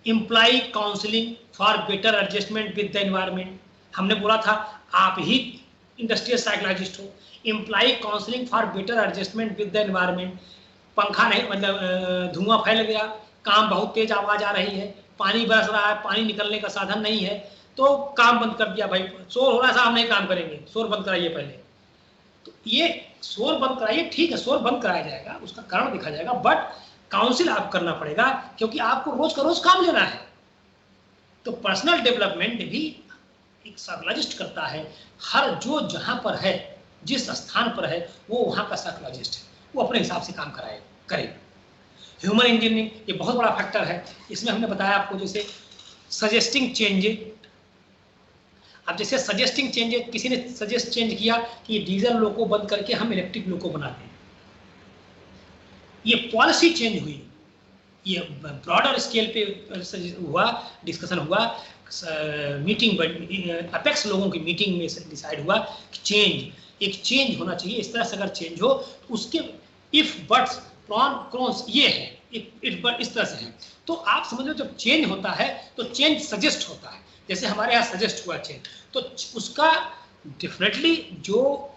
employ counselling for better adjustment with the environment, हमने बोला था आप ही इंडस्ट्रियल साइकोलॉजिस्ट हो, employ counselling for better adjustment with the environment, पंखा नहीं मतलब धुआं फैल गया, काम बहुत तेज आवाज आ रही है, पानी बरस रहा है, पानी निकलने का साधन नहीं है, तो काम बंद कर दिया, भाई शोर हो रहा है, हम नहीं काम करेंगे, शोर बंद कराइए पहले। तो ये शोर बंद कराइए, ठीक है, शोर बंद कराया जाएगा, उसका कारण देखा जाएगा, बट काउंसिल आप करना पड़ेगा क्योंकि आपको रोज का रोज काम लेना है। तो पर्सनल डेवलपमेंट भी एक साइकोलॉजिस्ट करता है, हर जो जहां पर है, जिस स्थान पर है, वो वहां का साइकोलॉजिस्ट है, वो अपने हिसाब से काम करेगा। ह्यूमन इंजीनियरिंग ये बहुत बड़ा फैक्टर है, इसमें हमने बताया आपको जैसे सजेस्टिंग चेंजेस। अब जैसे सजेस्टिंग चेंजेस, किसी ने सजेस्ट चेंज किया कि डीजल लोको बंद करके हम इलेक्ट्रिक लोको बनाते हैं, ये पॉलिसी चेंज हुई, ये ब्रॉडर स्केल पे हुआ, डिस्कशन हुआ, मीटिंग अपेक्स लोगों की मीटिंग में डिसाइड हुआ कि एक चेंज होना चाहिए, इस तरह से अगर चेंज हो तो उसके इफ बट्स प्रॉन क्रॉन्स ये है, इस तरह से है। तो आप समझ लो जब चेंज होता है तो चेंज सजेस्ट होता है, जैसे हमारे यहाँ सजेस्ट हुआ चेंज, तो उसका डेफिनेटली जो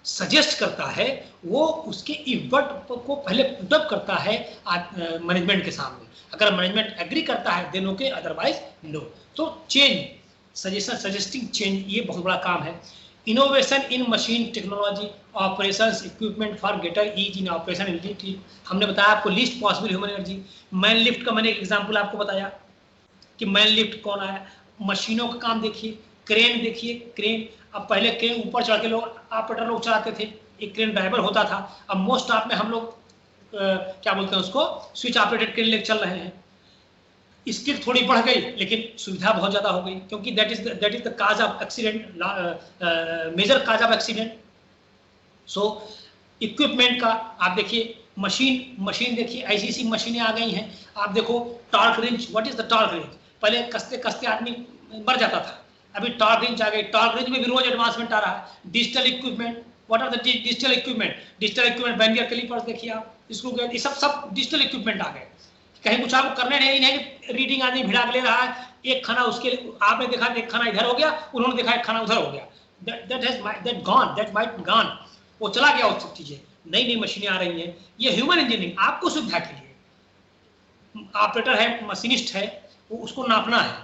सजेस्ट करता है वो उसके इफर्ट को पहले पुट अप करता है मैनेजमेंट के सामने, अगर मैनेजमेंट एग्री करता है देन ओके, अदरवाइज नो। तो चेंज सजेशन, सजेस्टिंग चेंज, ये बहुत बड़ा काम है। Innovation in machine technology, operations equipment for greater ease in operation ability, हमने बताया आपको least possible human energy. Man lift का मैंने एक एग्जांपल आपको बताया कि मैन लिफ्ट कौन आया, मशीनों का काम देखिए, क्रेन देखिए, क्रेन, अब पहले क्रेन ऊपर चढ़ के लोग ऑपरेटर लोग चलाते थे, एक क्रेन ड्राइवर होता था, अब मोस्ट ऑफ में हम लोग क्या बोलते हैं उसको, स्विच ऑपरेटेड क्रेन लेके चल रहे हैं। स्किल थोड़ी बढ़ गई लेकिन सुविधा बहुत ज्यादा हो गई, क्योंकि that is the cause of accident, major cause of accident. So equipment का आप देखिए, मशीन देखिए, ऐसी ऐसी मशीनें आ गई हैं। आप देखो torque range, what is the torque range, पहले कसते कसते आदमी मर जाता था, अभी टॉर्क रेंज आ गई, टॉर्क रेंज में भी रोज एडवांसमेंट आ रहा है। Digital equipment, what are the digital equipment, vernier calipers देखिए आप, स्क्रू गेज, ये सब डिजिटल इक्विपमेंट आ गए। कहीं कुछ आपको करने नहीं, रीडिंग आदमी भिड़ा के ले रहा है, एक खाना उसके, आपने देखा एक खाना इधर हो गया, उन्होंने देखा एक खाना उधर हो गया, दैट माइट गॉन, वो चला गया उस सब चीजें। नई नई मशीनें आ रही हैं, ये ह्यूमन इंजीनियरिंग आपको सुविधा के लिए। ऑपरेटर है, मशीनिस्ट है, वो उसको नापना है,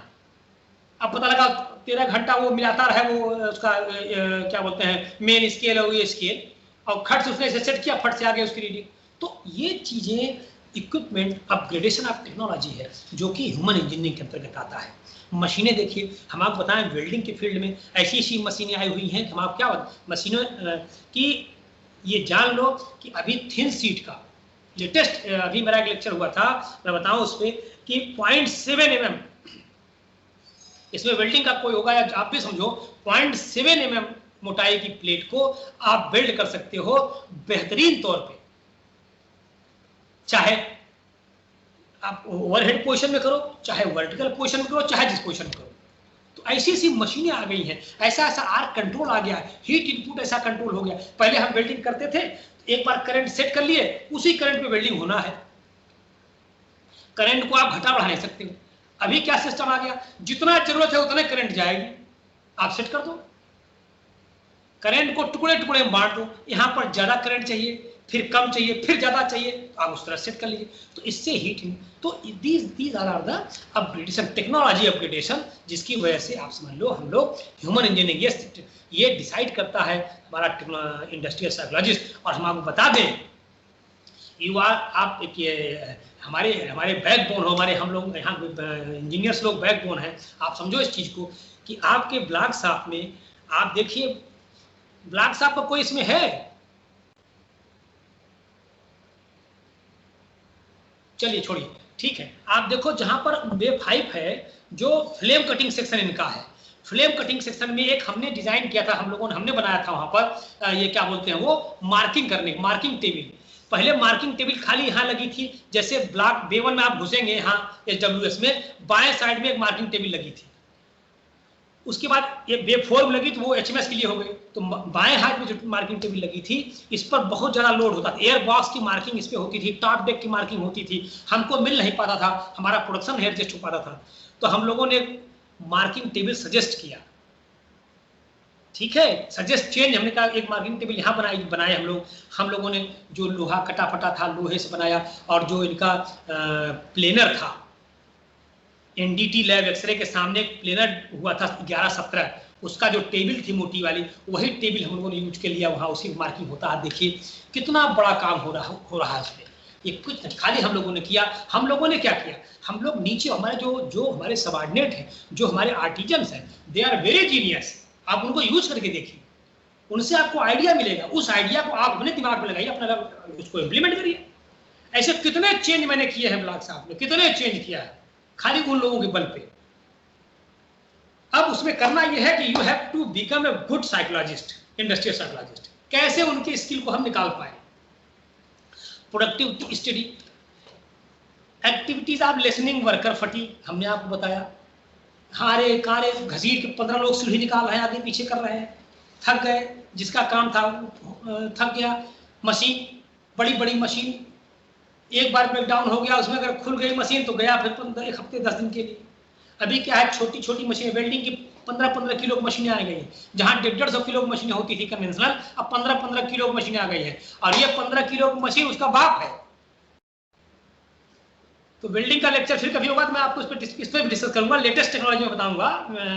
अब पता लगा 13 घंटा वो मिलाता रहे, वो उसका क्या बोलते हैं मेन स्केल और ये स्केल, और खट से उसने सेट किया, फट से आ गया उसकी रीडिंग। तो ये चीजें इक्विपमेंट अपग्रेडेशन ऑफ टेक्नोलॉजी है जो कि ह्यूमन इंजीनियरिंग के अंतर्गत आता है। मशीनें देखिए, हम आपको बताएं वेल्डिंग के फील्ड में ऐसी ऐसी मशीनें आई हुई हैं, हम आप क्या मशीनों की ये जान लो कि अभी थिन सीट का लेटेस्ट, अभी मेरा एक लेक्चर हुआ था, मैं बताऊं उस पर कि 0.7 mm, इसमें वेल्डिंग का कोई होगा या आप भी समझो, 0.7 mm मोटाई की प्लेट को आप वेल्ड कर सकते हो बेहतरीन तौर पे, चाहे आप ओवरहेड पोजीशन में करो, चाहे वर्टिकल पोजीशन में करो, चाहे जिस पोजीशन में करो। तो ऐसी ऐसी मशीनें आ गई हैं, ऐसा ऐसा आर्क कंट्रोल आ गया, हीट इनपुट ऐसा कंट्रोल हो गया। पहले हम वेल्डिंग करते थे, एक बार करंट सेट कर लिए, उसी करंट पे वेल्डिंग होना है, करंट को आप घटा बढ़ा नहीं सकते हो। अभी क्या सिस्टम आ गया, जितना जरूरत है उतने करंट जाएगी, आप सेट कर दो, करंट को टुकड़े टुकड़े में बांट दो, यहाँ पर ज्यादा करंट चाहिए, फिर कम चाहिए, फिर ज्यादा चाहिए, तो आप उस तरह सेट कर लीजिए। तो इससे हीट, तो these are the upgradation, technology upgradation, जिसकी वजह से आप समझ लो हम लोग ह्यूमन इंजीनियरिंग ये डिसाइड करता है हमारा इंडस्ट्रियल साइकोलॉजिस्ट। और हम आपको बता दें, यू आर, आप हमारे बैकबोन हो, हमारे हम लोग यहाँ इंजीनियर्स लोग बैकबोन हैं। आप समझो इस चीज को कि आपके ब्लॉक शॉप में, आप देखिए ब्लॉक शॉप का कोई इसमें है, चलिए छोड़िए, ठीक है। आप देखो जहां पर वेब 5 है, जो फ्लेम कटिंग सेक्शन इनका है, फ्लेम कटिंग सेक्शन में एक हमने डिजाइन किया था, हम लोगों ने, हमने बनाया था वहां पर, ये क्या बोलते हैं वो, मार्किंग करने, मार्किंग टेबल। पहले मार्किंग टेबल खाली यहाँ लगी थी, जैसे ब्लॉक B1 में आप घुसेंगे यहाँ SWS में, बाएं साइड में एक मार्किंग टेबल लगी थी। उसके बाद ये वेब फॉर्म लगी तो वो HMS के लिए हो गई। तो बाएं हाथ में जो मार्किंग टेबल लगी थी इस पर बहुत ज़्यादा लोड होता था, एयर बॉक्स की मार्किंग इस पर होती थी, टॉप डेक की मार्किंग होती थी, हमको मिल नहीं पाता था, हमारा प्रोडक्शन नहीं एडजस्ट हो पाता था। तो हम लोगों ने मार्किंग टेबल सजेस्ट किया, ठीक है, सजेस्ट चेंज, हमने कहा एक मार्किंग टेबल यहाँ बनाए हम लोगों ने जो लोहा कटा फटा था लोहे से बनाया, और जो इनका प्लेनर था NDT लैब एक्सरे के सामने प्लेनर हुआ था 11-17, उसका जो टेबल थी मोटी वाली वही टेबल हम लोगों ने यूज के लिया, वहाँ उसी मार्किंग होता है। देखिए कितना बड़ा काम हो रहा है उसमें। ये कुछ खाली हम लोगों ने किया, हम लोगों ने क्या किया, हम लोग नीचे हमारे जो हमारे सबऑर्डिनेट हैं, जो हमारे आर्टिजन्स हैं, दे आर वेरी जीनियस, आप उनको यूज करके देखिए, उनसे आपको आइडिया मिलेगा, उस आइडिया को आप अपने दिमाग में लगाइए, अपना उसको इम्प्लीमेंट करिए। ऐसे कितने चेंज मैंने किए हैं ब्लॉक साहब ने, कितने चेंज किया है खाली उन लोगों के बल पे। अब उसमें करना यह है कि you have to become a good psychologist, industrial psychologist. कैसे उनके स्किल को हम निकाल पाए? Productive study, activities of listening worker fatigue, हमने आपको बताया, हारे कारे घसीट के 15 लोग सीढ़ी निकाल रहे हैं, आगे पीछे कर रहे हैं, थक गए, जिसका काम था थक गया। मशीन, बड़ी बड़ी मशीन, एक बार ब्रेकडाउन हो गया, उसमें अगर खुल गई मशीन तो गया फिर 1 हफ्ते 10 दिन के लिए। अभी क्या है, छोटी छोटी मशीनें, वेल्डिंग की 15-15 किलो की मशीनें आ गई हैं, जहां 150-150 किलो की मशीनें होती थी कन्वेंशनल, अब 15-15 किलो की मशीनें आ गई हैं, और ये 15 किलो की मशीन उसका बाप है। तो वेल्डिंग का लेक्चर फिर कभी होगा तो मैं आपको इस पर भी डिस्कस करूंगा, लेटेस्ट टेक्नोलॉजी में बताऊंगा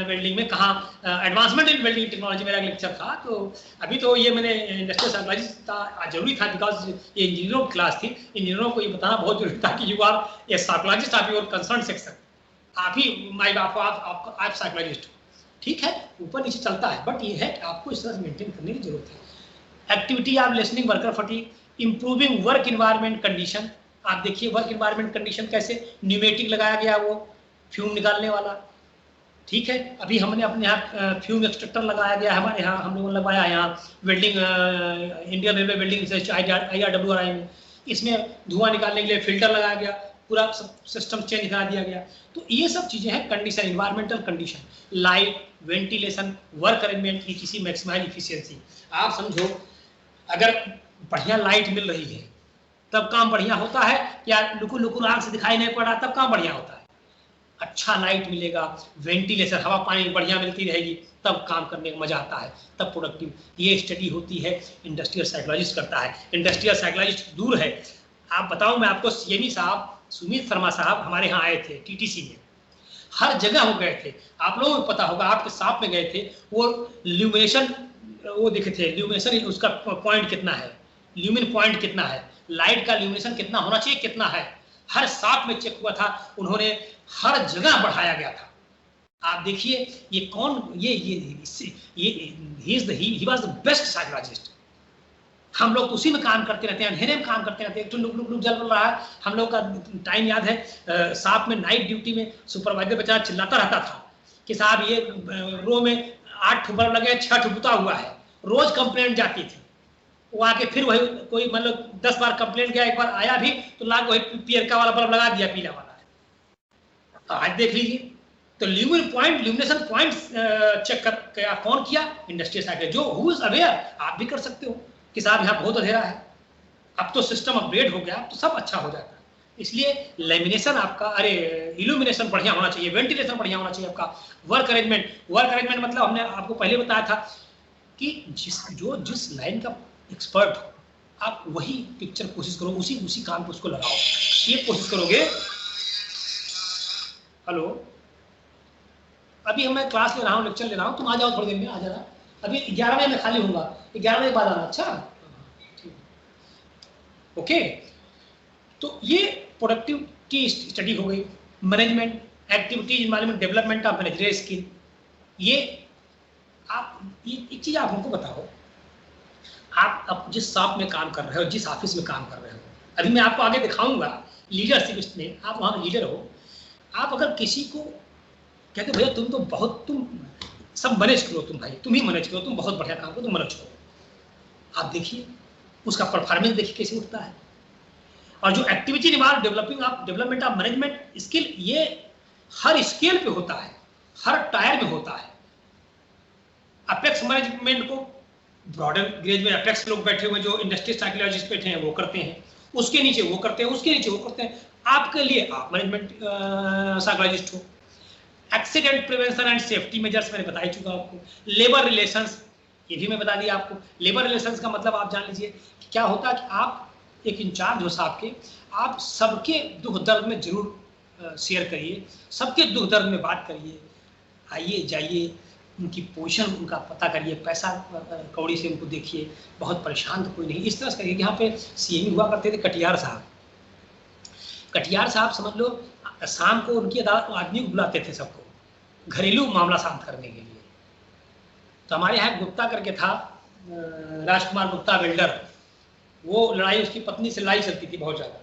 वेल्डिंग में कहाँ एडवांसमेंट इन वेल्डिंग टेक्नोलॉजी मेरा लेक्चर था। तो अभी तो ये मैंने इंडस्ट्रियल साइकोलॉजिस्ट था, जरूरी था बिकॉज ये इंजीनियरों की क्लास थी, इंजीनियरों को ये बताना बहुत जरूरी था कि you are a psychologist of your concern section, आप ही माई बाप आप साइकोलॉजिस्ट, ठीक है, ऊपर नीचे चलता है, बट ये है कि आपको इस तरह से मेंटेन करने की जरूरत है। Activity of listening worker fatigue, improving work environment condition. आप देखिए वर्क इन्वायरमेंट कंडीशन कैसे, न्यूमेटिक लगाया गया, वो फ्यूम निकालने वाला, ठीक है। अभी हमने अपने यहाँ फ्यूम एक्सट्रैक्टर लगाया गया, हमारे यहाँ हम लोगों ने लगवाया यहाँ welding, Indian railway welding research IRWRI में, इसमें धुआं निकालने के लिए फिल्टर लगाया गया, पूरा सिस्टम चेंज करा दिया गया। तो ये सब चीजें हैं condition, environmental condition, light, ventilation, work arrangement की किसी मैक्सिमाइज इफिशियंसी। आप समझो अगर बढ़िया लाइट मिल रही है तब काम बढ़िया होता है, या लुकु लुकु आंख से दिखाई नहीं पड़ रहा तब काम बढ़िया होता है। अच्छा लाइट मिलेगा, वेंटिलेशन, हवा पानी बढ़िया मिलती रहेगी, तब काम करने का मजा आता है, तब प्रोडक्टिव। ये स्टडी होती है, इंडस्ट्रियल साइकोलॉजिस्ट करता है। इंडस्ट्रियल साइकोलॉजिस्ट दूर है, आप बताऊं मैं आपको, CME साहब सुमित शर्मा साहब हमारे यहाँ आए थे TTC में, हर जगह हो गए थे, आप लोगों को पता होगा, आपके साथ में गए थे, वो ल्यूमिनेशन वो देखे थे, ल्यूमिनेशन उसका पॉइंट कितना है, ल्यूमिन पॉइंट कितना है, लाइट का ल्यूमिनेशन कितना होना चाहिए, कितना है, हर साथ में चेक हुआ था, उन्होंने हर जगह बढ़ाया गया था। आप देखिए ये कौन, he was the best psychologist. हम लोग तो उसी में काम करते रहते हैं, अंधेरे में काम करते रहते हैं, लुक लुक लुक जल रहा है। हम लोग का टाइम याद है, साथ में नाइट ड्यूटी में सुपरवाइजर बेचारा चिल्लाता रहता था कि साहब ये रो में 8 बल्ब लगे, 6 बुता हुआ है, रोज कंप्लेंट जाती थी, वो आके फिर वही कोई मतलब 10 बार कंप्लेंट गया, एक बार आया भी तो लाग वही पियरका वाला बल्ब लगा दिया, पीला वाला। आज देख लीजिए, तो ल्यूमिनेशन पॉइंट चेक कर कौन किया, इंडस्ट्रियल साइकोलॉजिस्ट, जो हु इज अवेयर। आप भी कर सकते हो कि साहब यहाँ बहुत अंधेरा है, अब तो सिस्टम अपग्रेड हो गया, तो सब अच्छा हो जाता है। इसलिए लेमिनेशन आपका, अरे इल्यूमिनेशन बढ़िया होना चाहिए, वेंटिलेशन बढ़िया होना चाहिए आपका, वर्क अरेंजमेंट मतलब हमने आपको पहले बताया था कि जिस लाइन का एक्सपर्ट हो, आप वही पिक्चर कोशिश करो, उसी काम को उसको लगाओ। ये कोशिश करोगे। हेलो, अभी मैं क्लास ले रहा हूँ, लेक्चर ले रहा हूँ, तुम आ जाओ थोड़ी देर में, आ जाना। अभी 11 बजे मैं खाली होऊंगा, 11 बजे बाद आना। अच्छा, ओके। तो ये प्रोडक्टिविटी स्टडी हो गई। Management activities environment development of managerial skill. ये आप एक चीज आप हमको बताओ, आप जिस शॉप में काम कर रहे हो, जिस ऑफिस में काम कर रहे हो, अभी मैं आपको आगे दिखाऊंगा लीडरशिप में, आप वहाँ लीडर हो, आप अगर किसी को कहते भैया तुम सब मैनेज करो, तुम भाई तुम ही मैनेज करो, तुम बहुत बढ़िया काम करो, तुम मैनेज करो, आप देखिए उसका परफॉर्मेंस देखिए कैसे उठता है। और जो activity involve development of management skill, ये हर स्केल पे होता है, हर टायर में होता है। अपेक्स मैनेजमेंट को ब्रॉडर ग्रेज में अपेक्स लोग बैठे हुए जो इंडस्ट्री साइकोलॉजिस्ट बैठे हैं वो करते हैं, उसके नीचे वो करते हैं, उसके नीचे वो करते हैं। आपके लिए आप मैनेजमेंट साइकोलॉजिस्ट हो। Accident prevention and safety measures मैंने बता ही चुका आपको। लेबर रिलेशंस ये भी मैं बता दिया आपको। लेबर रिलेशंस का मतलब आप जान लीजिए क्या होता है कि आप एक इंचार्ज हो साहब के, आप सबके दुख दर्द में जरूर शेयर करिए, सबके दुख दर्द में बात करिए, आइए जाइए, उनकी पोजीशन उनका पता करिए, पैसा कौड़ी से उनको देखिए, बहुत परेशान तो कोई नहीं, इस तरह से करिए। यहाँ पे सीएम हुआ करते थे कटियार साहब। कटियार साहब समझ लो शाम को उनकी अदालत आदमी को बुलाते थे सबको, घरेलू मामला शांत करने के लिए। तो हमारे यहाँ गुप्ता करके था, राजकुमार गुप्ता बिल्डर, वो लड़ाई उसकी पत्नी से लड़ाई चलती थी बहुत ज़्यादा,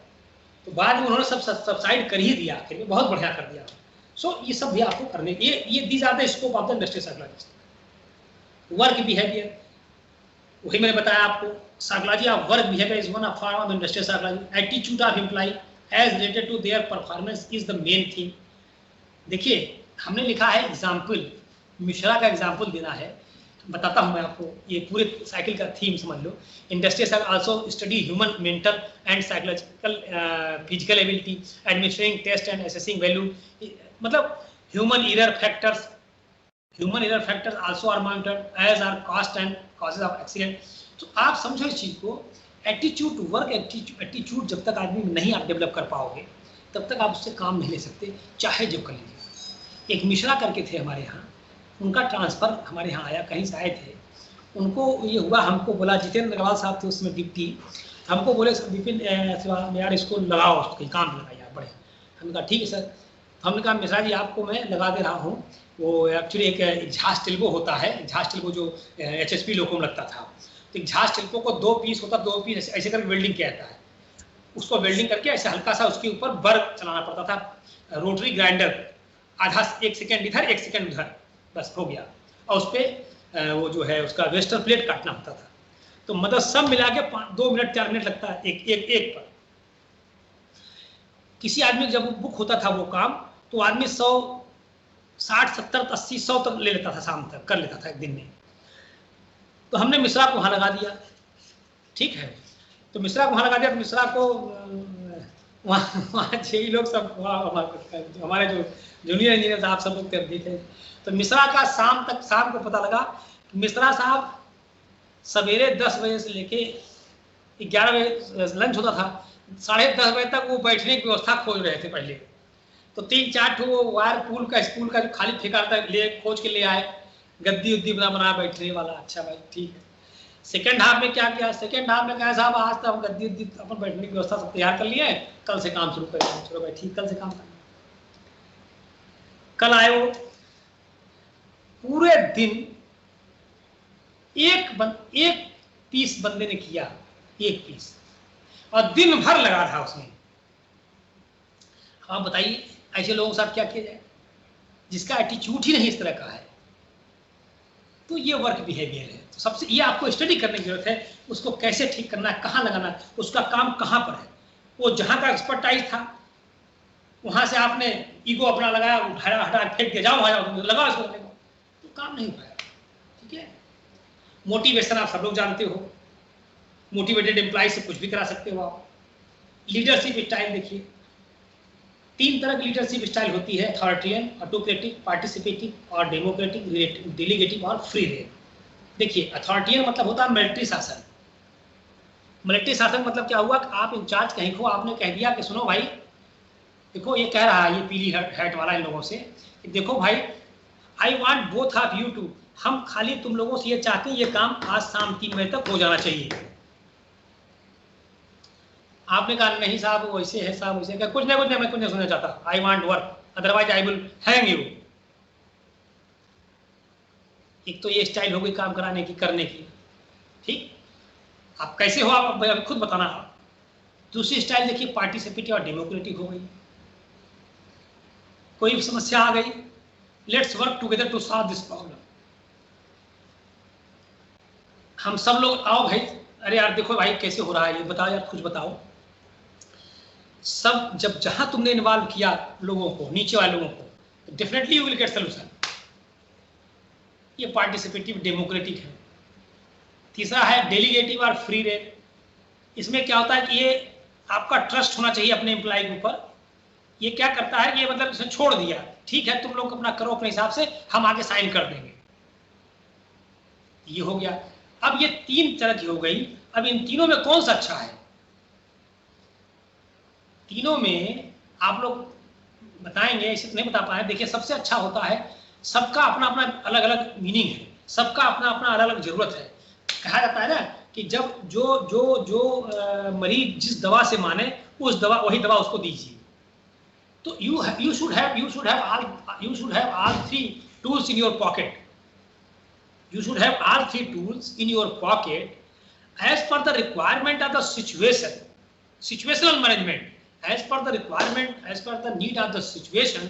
तो बाद में उन्होंने सब सबसाइड कर ही दिया, आखिर में बहुत बढ़िया कर दिया। सो ये सब भी आपको करने, ये these are the scope of the industrial psychologist. Work behaviour वही मैंने बताया आपको, psychology of work behaviour is one of form of industrial psychology. Attitude of employ as related to their performance is the main thing. देखिए हमने लिखा है example, Mishra का example देना है, बताता हूं मैं आपको, ये पूरे साइकिल का थीम समझ लो। Industrial also study human mental and psychological physical ability, administering test and assessing value, मतलब human error factors also are monitored as are cost and causes of accident. तो आप समझो इस चीज को, एटीट्यूड वर्क एटीट्यूड जब तक आदमी में नहीं आप डेवलप कर पाओगे तब तक आप उससे काम नहीं ले सकते, चाहे जो कर लीजिए। एक मिश्रा करके थे हमारे यहाँ, उनका ट्रांसफ़र हमारे यहाँ आया, कहीं से आए थे, उनको ये हुआ, हमको बोला, जितेंद्र अग्रवाल साहब थे उसमें डिप्टी, हमको बोले विपिन यार इसको लगाओ, कहीं काम लगा यार, बड़े। हमने कहा ठीक है सर। तो हमने कहा मिश्रा जी आपको मैं लगा दे रहा हूँ, वो एक्चुअली एक झांस टिल्बो होता है, झांस टिल्बो जो HSP लोगों में लगता था, तो एक झांस टिल्बो को 2 पीस होता, 2 पीस ऐसे करके वेल्डिंग किया जाता है, उसको वेल्डिंग करके ऐसे हल्का सा उसके ऊपर बर्ग चलाना पड़ता था, रोटरी ग्राइंडर, आधा 1 सेकेंड इधर 1 सेकेंड उधर, बस हो गया। और उस पर वो जो है उसका वेस्टर प्लेट काटना होता था। तो मतलब सब मिला के 2 मिनट 4 मिनट लगता है एक पर। किसी आदमी जब बुक होता था वो काम, तो आदमी 100 60 70 80 100 तक ले लेता था, शाम तक कर लेता था एक दिन में। तो हमने मिश्रा को वहाँ लगा दिया, ठीक है। तो मिश्रा को वहाँ लगा दिया, तो मिश्रा को वहाँ जेई लोग सब, हमारे जो जूनियर इंजीनियर साहब सब लोग कर थे। तो मिश्रा का शाम को पता लगा कि मिश्रा साहब सवेरे 10 बजे से लेके 11 बजे लंच होता था, 10:30 बजे तक वो बैठने की व्यवस्था खोज रहे थे पहले। तो 3-4 ठो वायर पूल का स्कूल का जो खाली फेंका था ले खोज के ले आए, गद्दी उद्दी बना बैठने वाला। अच्छा भाई ठीक है। सेकेंड हाफ में क्या किया, सेकेंड हाफ में कहा साहब आज तो हम गद्दी उद्दी अपन बैठने की व्यवस्था सब तैयार कर लिए हैं, कल से काम शुरू करेंगे। चलो भाई ठीक, कल से काम करना। कल आए वो, पूरे दिन एक पीस बंदे ने किया, एक पीस, और दिन भर लगा था उसमें। आप बताइए ऐसे लोगों के साथ क्या किया जाए जिसका एटीट्यूड ही नहीं इस तरह का है। तो ये वर्क बिहेवियर है। तो सबसे ये आपको स्टडी करने की जरूरत है, उसको कैसे ठीक करना है, कहाँ लगाना है, उसका काम कहाँ पर है। वो जहाँ का एक्सपर्टाइज था वहां से आपने ईगो अपना लगाया, उठाया, हटा फेंक के जाओ, लगाओ इसको, तो काम नहीं हो पाएगा। ठीक है। मोटिवेशन आप सब लोग जानते हो, मोटिवेटेड एम्प्लॉय से कुछ भी करा सकते हो आप। लीडरशिप स्टाइल देखिए, 3 तरह की लीडरशिप स्टाइल होती है, अथॉरिटेरियन, ऑटोक्रेटिक, पार्टिसिपेटिव और डेमोक्रेटिक, डेलीगेटिव और फ्री रेंज। देखिए अथॉरिटेरियन मतलब होता है मिलिट्री शासन। मिलिट्री शासन मतलब क्या हुआ कि आप इंचार्ज कहीं को आपने कह दिया कि सुनो भाई, देखो ये कह रहा है ये पीली हैट वाला इन लोगों से, देखो भाई I want both of you to, हम खाली तुम लोगों से ये चाहते हैं ये काम आज शाम 3 बजे तक हो जाना चाहिए। आपने कहा नहीं साहब वैसे है साहब वैसे, कुछ नहीं मैं कुछ नहीं सुनना चाहता, I want work otherwise I will hang you. एक तो ये स्टाइल हो गई काम कराने की, करने की। ठीक, आप कैसे हो आप खुद बताना। दूसरी स्टाइल देखिए पार्टिसिपेटिव और डेमोक्रेटिक हो गई। कोई भी समस्या आ गई, let's work together to solve this problem. हम सब लोग आओ भाई, अरे यार देखो भाई कैसे हो रहा है ये बताओ यार, कुछ बताओ। सब जब जहां तुमने इन्वॉल्व किया लोगों को, नीचे वाले लोगों को, definitely you will get solution. ये पार्टिसिपेटिव डेमोक्रेटिक है। तीसरा है डेलीगेटिव और फ्री रेल। इसमें क्या होता है कि ये आपका ट्रस्ट होना चाहिए अपने एम्प्लॉय के ऊपर। ये क्या करता है कि ये मतलब इसने छोड़ दिया, ठीक है तुम लोग अपना करो अपने हिसाब से, हम आगे साइन कर देंगे। ये हो गया। अब ये 3 तरह की हो गई। अब इन तीनों में कौन सा अच्छा है? तीनों में आप लोग बताएंगे, इसे तो नहीं बता पाए। देखिए सबसे अच्छा होता है, सबका अपना अपना अलग अलग मीनिंग है, सबका अपना अपना अलग अलग जरूरत है। कहा जाता है ना कि जब जो मरीज जिस दवा से माने उस दवा वही दवा उसको दीजिए। तो you should have all 3 tools in your pocket. You should have all 3 tools in your pocket as per the requirement of the situation. Situational management. As per the requirement, as per the need of the situation,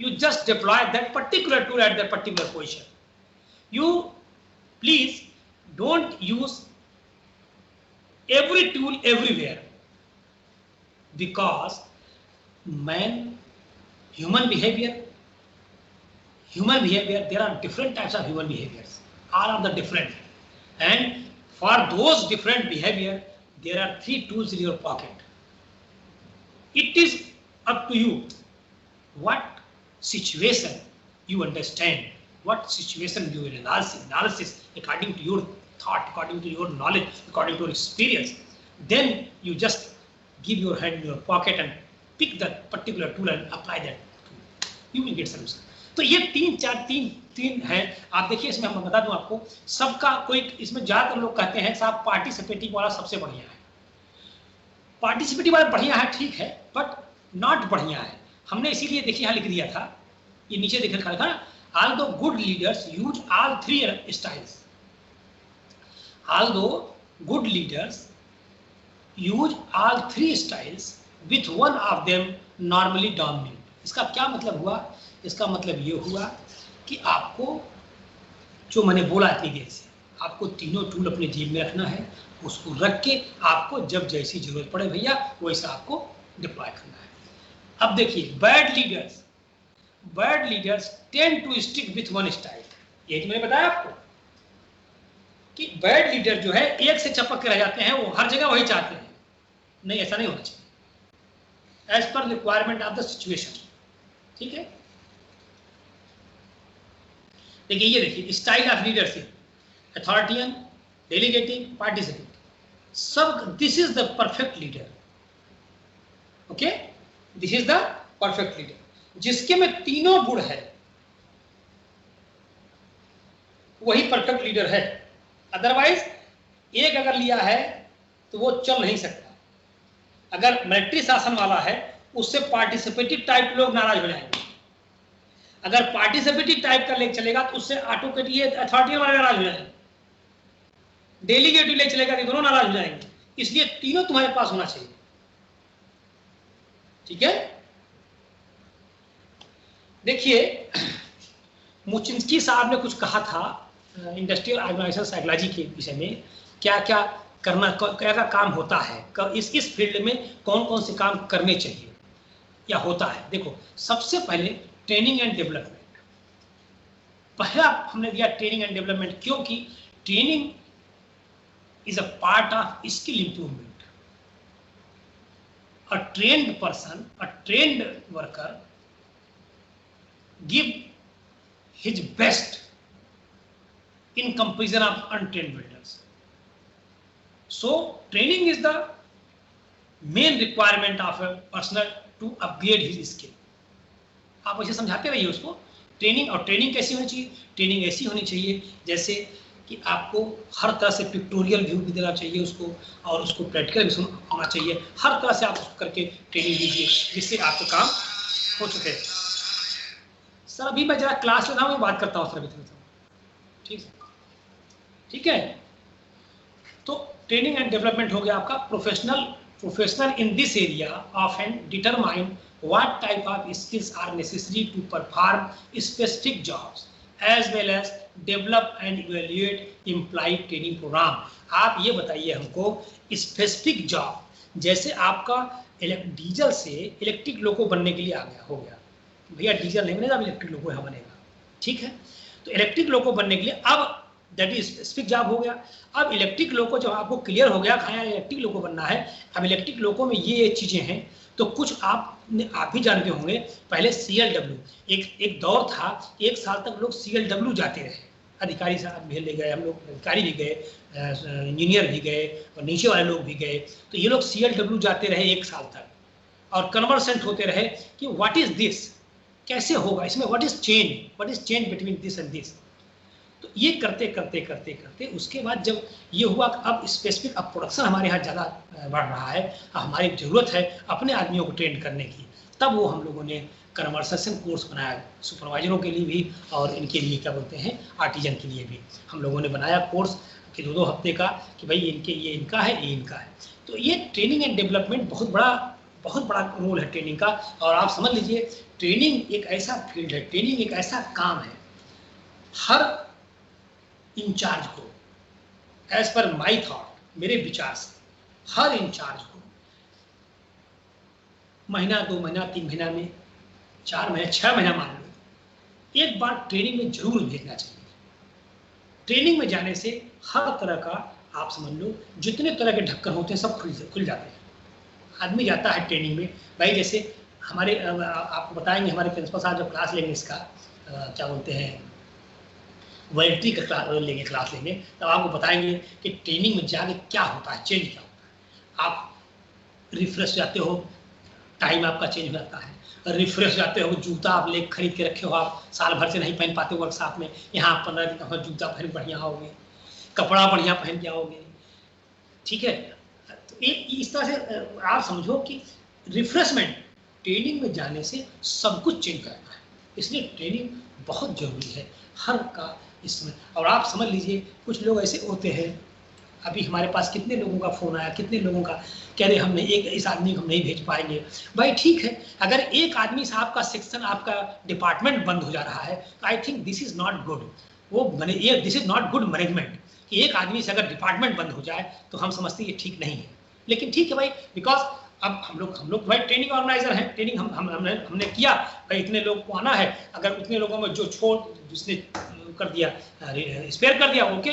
you just deploy that particular tool at that particular position. You please don't use every tool everywhere, because human behavior, there are different types of human behaviors. All of the different, and for those different behavior, there are 3 tools in your pocket. It is up to you what situation you understand, what situation you analysis according to your thought, according to your knowledge, according to your experience. Then you just give your hand in your pocket and pick that particular tool and apply that tool. You will get solution. तो ये 3 हैं। आप देखिए इसमें हम बता दूं आपको, सबका कोई इसमें ज्यादातर लोग कहते हैं साहब पार्टिसिपेटिव वाला सबसे बढ़िया है। पार्टिसिपेटिव वाला बढ़िया है, ठीक है, बट नॉट बढ़िया है। हमने इसीलिए देखिए यहाँ लिख दिया था, ये नीचे देख रखा था, although good leaders use all 3 styles. Although good leaders use all 3 styles with one of them normally dominant. इसका क्या मतलब हुआ? इसका मतलब ये हुआ कि आपको जो मैंने बोला इतनी देर से, आपको तीनों टूल अपने जेब में रखना है, उसको रख के आपको जब जैसी जरूरत पड़े भैया वैसा आपको डिप्लॉय करना है। अब देखिए bad leaders tend to stick with one style. ये मैंने बताया आपको कि बैड लीडर जो है एक से चपक के रह जाते हैं, वो हर जगह वही चाहते हैं। नहीं, ऐसा नहीं होना चाहिए, as per requirement of the situation. ठीक है, देखिए ये देखिए स्टाइल ऑफ लीडरशिप, अथॉरिटियन, डेलीगेटिव, पार्टिसिपेटिव, सब this is the perfect leader. Okay, this is the perfect leader. जिसके में तीनों गुण है वही परफेक्ट लीडर है। अदरवाइज एक अगर लिया है तो वो चल नहीं सकता। अगर मिलिट्री शासन वाला है उससे पार्टिसिपेटिव टाइप लोग नाराज हो जाएंगे। अगर पार्टिसिपेटिव टाइप का लेकर चलेगा तो उससे ऑटोक्रेटिक अथॉरिटी वाले नाराज हो जाएंगे। डेलीगेटिव लेकर चलेगा तो दोनों नाराज हो जाएंगे। इसलिए तीनों तुम्हारे पास होना चाहिए। ठीक है, देखिए मुचिंस्की साहब ने कुछ कहा था इंडस्ट्रियल ऑर्गेनाइजेशन साइकोलॉजी के विषय में, क्या क्या करना, क्या क्या काम होता है, इस फील्ड में कौन कौन से काम करने चाहिए या होता है। देखो सबसे पहले ट्रेनिंग एंड डेवलपमेंट। पहला हमने दिया ट्रेनिंग एंड डेवलपमेंट, क्योंकि training is a part of skill improvement. A trained person, a trained worker give his best in comparison of untrained builders. So training is the main requirement of a person to upgrade his skill. आप ऐसे समझाते रहिए उसको training. और training कैसी होनी चाहिए? Training ऐसी होनी चाहिए जैसे कि आपको हर तरह से पिक्टोरियल व्यू भी देना चाहिए उसको, और उसको प्रैक्टिकल भी होना चाहिए। हर तरह से आप उसको करके ट्रेनिंग दीजिए जिससे आपका काम हो सके। सर अभी मैं जरा क्लास ले रहा हूँ, बात करता हूँ सर अभी। ठीक है, तो ट्रेनिंग एंड डेवलपमेंट हो गया आपका। Professional in this area of and determine what type of skills are necessary to perform specific jobs as well as develop and evaluate employ training program. आप ये बताइए हमको स्पेसिफिक जॉब, जैसे आपका diesel से इलेक्ट्रिक लोको बनने के लिए आ गया हो गया, भैया डीजल नहीं बनेगा, इलेक्ट्रिक लोको यहाँ बनेगा। ठीक है, तो इलेक्ट्रिक लोको बनने के लिए अब दैट इज स्पेसिफिक जॉब हो गया। अब इलेक्ट्रिक लोको जब आपको क्लियर हो गया हाँ इलेक्ट्रिक लोको बनना है, अब इलेक्ट्रिक लोको में ये चीजें हैं, तो कुछ आप भी जानते होंगे। पहले CLW एक दौर था, 1 साल तक लोग CLW जाते रहे, अधिकारी साहब भी ले गए, हम लोग अधिकारी भी गए, इंजीनियर भी गए और नीचे वाले लोग भी गए, तो ये लोग CLW जाते रहे 1 साल तक और कन्वर्सेंट होते रहे कि व्हाट इज दिस, कैसे होगा इसमें, what is change between this and this. तो ये करते करते करते करते उसके बाद जब ये हुआ अब स्पेसिफिक अब प्रोडक्शन हमारे यहाँ ज़्यादा बढ़ रहा है, हमारी ज़रूरत है अपने आदमियों को ट्रेन करने की, तब वो हम लोगों ने कन्वर्सेशन कोर्स बनाया सुपरवाइजरों के लिए भी और इनके लिए क्या बोलते हैं आर्टिजन के लिए भी हम लोगों ने बनाया कोर्स कि 2-2 हफ्ते का कि भाई इनके ये इनका है ये इनका है। तो ये ट्रेनिंग एंड डेवलपमेंट बहुत बड़ा रोल है ट्रेनिंग का। और आप समझ लीजिए ट्रेनिंग एक ऐसा फील्ड है, ट्रेनिंग एक ऐसा काम है, हर इंचार्ज को एज पर माई थॉट मेरे विचार से हर इंचार्ज को महीना 2 महीना 3 महीना में 4 महीना 6 महीना मान लो एक बार ट्रेनिंग में जरूर भेजना चाहिए। ट्रेनिंग में जाने से हर तरह का आप समझ लो जितने तरह के ढक्कन होते हैं सब खुल जाते हैं। आदमी जाता है ट्रेनिंग में, भाई जैसे हमारे आपको बताएंगे हमारे प्रिंसिपल साहब जब क्लास लेंगे इसका क्या बोलते हैं वॉलंटरी का क्लास लेंगे तब आपको बताएंगे कि ट्रेनिंग में जाके क्या होता है, चेंज क्या होता है। आप रिफ्रेश जाते हो, टाइम आपका चेंज हो जाता है, रिफ्रेश जाते हो, जूता आप ले खरीद के रखे हो, आप साल भर से नहीं पहन पाते वर्कशॉप में, यहाँ आप 15 दिन का जूता पहन बढ़िया आओगे, कपड़ा बढ़िया पहन के आओगे, ठीक है। तो इस तरह से आप समझो कि रिफ्रेशमेंट ट्रेनिंग में जाने से सब कुछ चेंज करना है, इसलिए ट्रेनिंग बहुत जरूरी है हर का इसमें। और आप समझ लीजिए कुछ लोग ऐसे होते हैं, अभी हमारे पास कितने लोगों का फोन आया, कितने लोगों का कह रहे हमने इस आदमी को हम नहीं भेज पाएंगे। भाई ठीक है, अगर एक आदमी से आपका सेक्शन आपका डिपार्टमेंट बंद हो जा रहा है तो I think this is not good, this is not good management कि एक आदमी से अगर डिपार्टमेंट बंद हो जाए तो हम समझते हैं ये ठीक नहीं है। लेकिन ठीक है भाई, बिकॉज अब हम लोग भाई ट्रेनिंग ऑर्गेनाइजर हैं, ट्रेनिंग हमने किया भाई, इतने लोग को आना है, अगर उतने लोगों में जो जिसने कर दिया स्पेयर कर दिया ओके,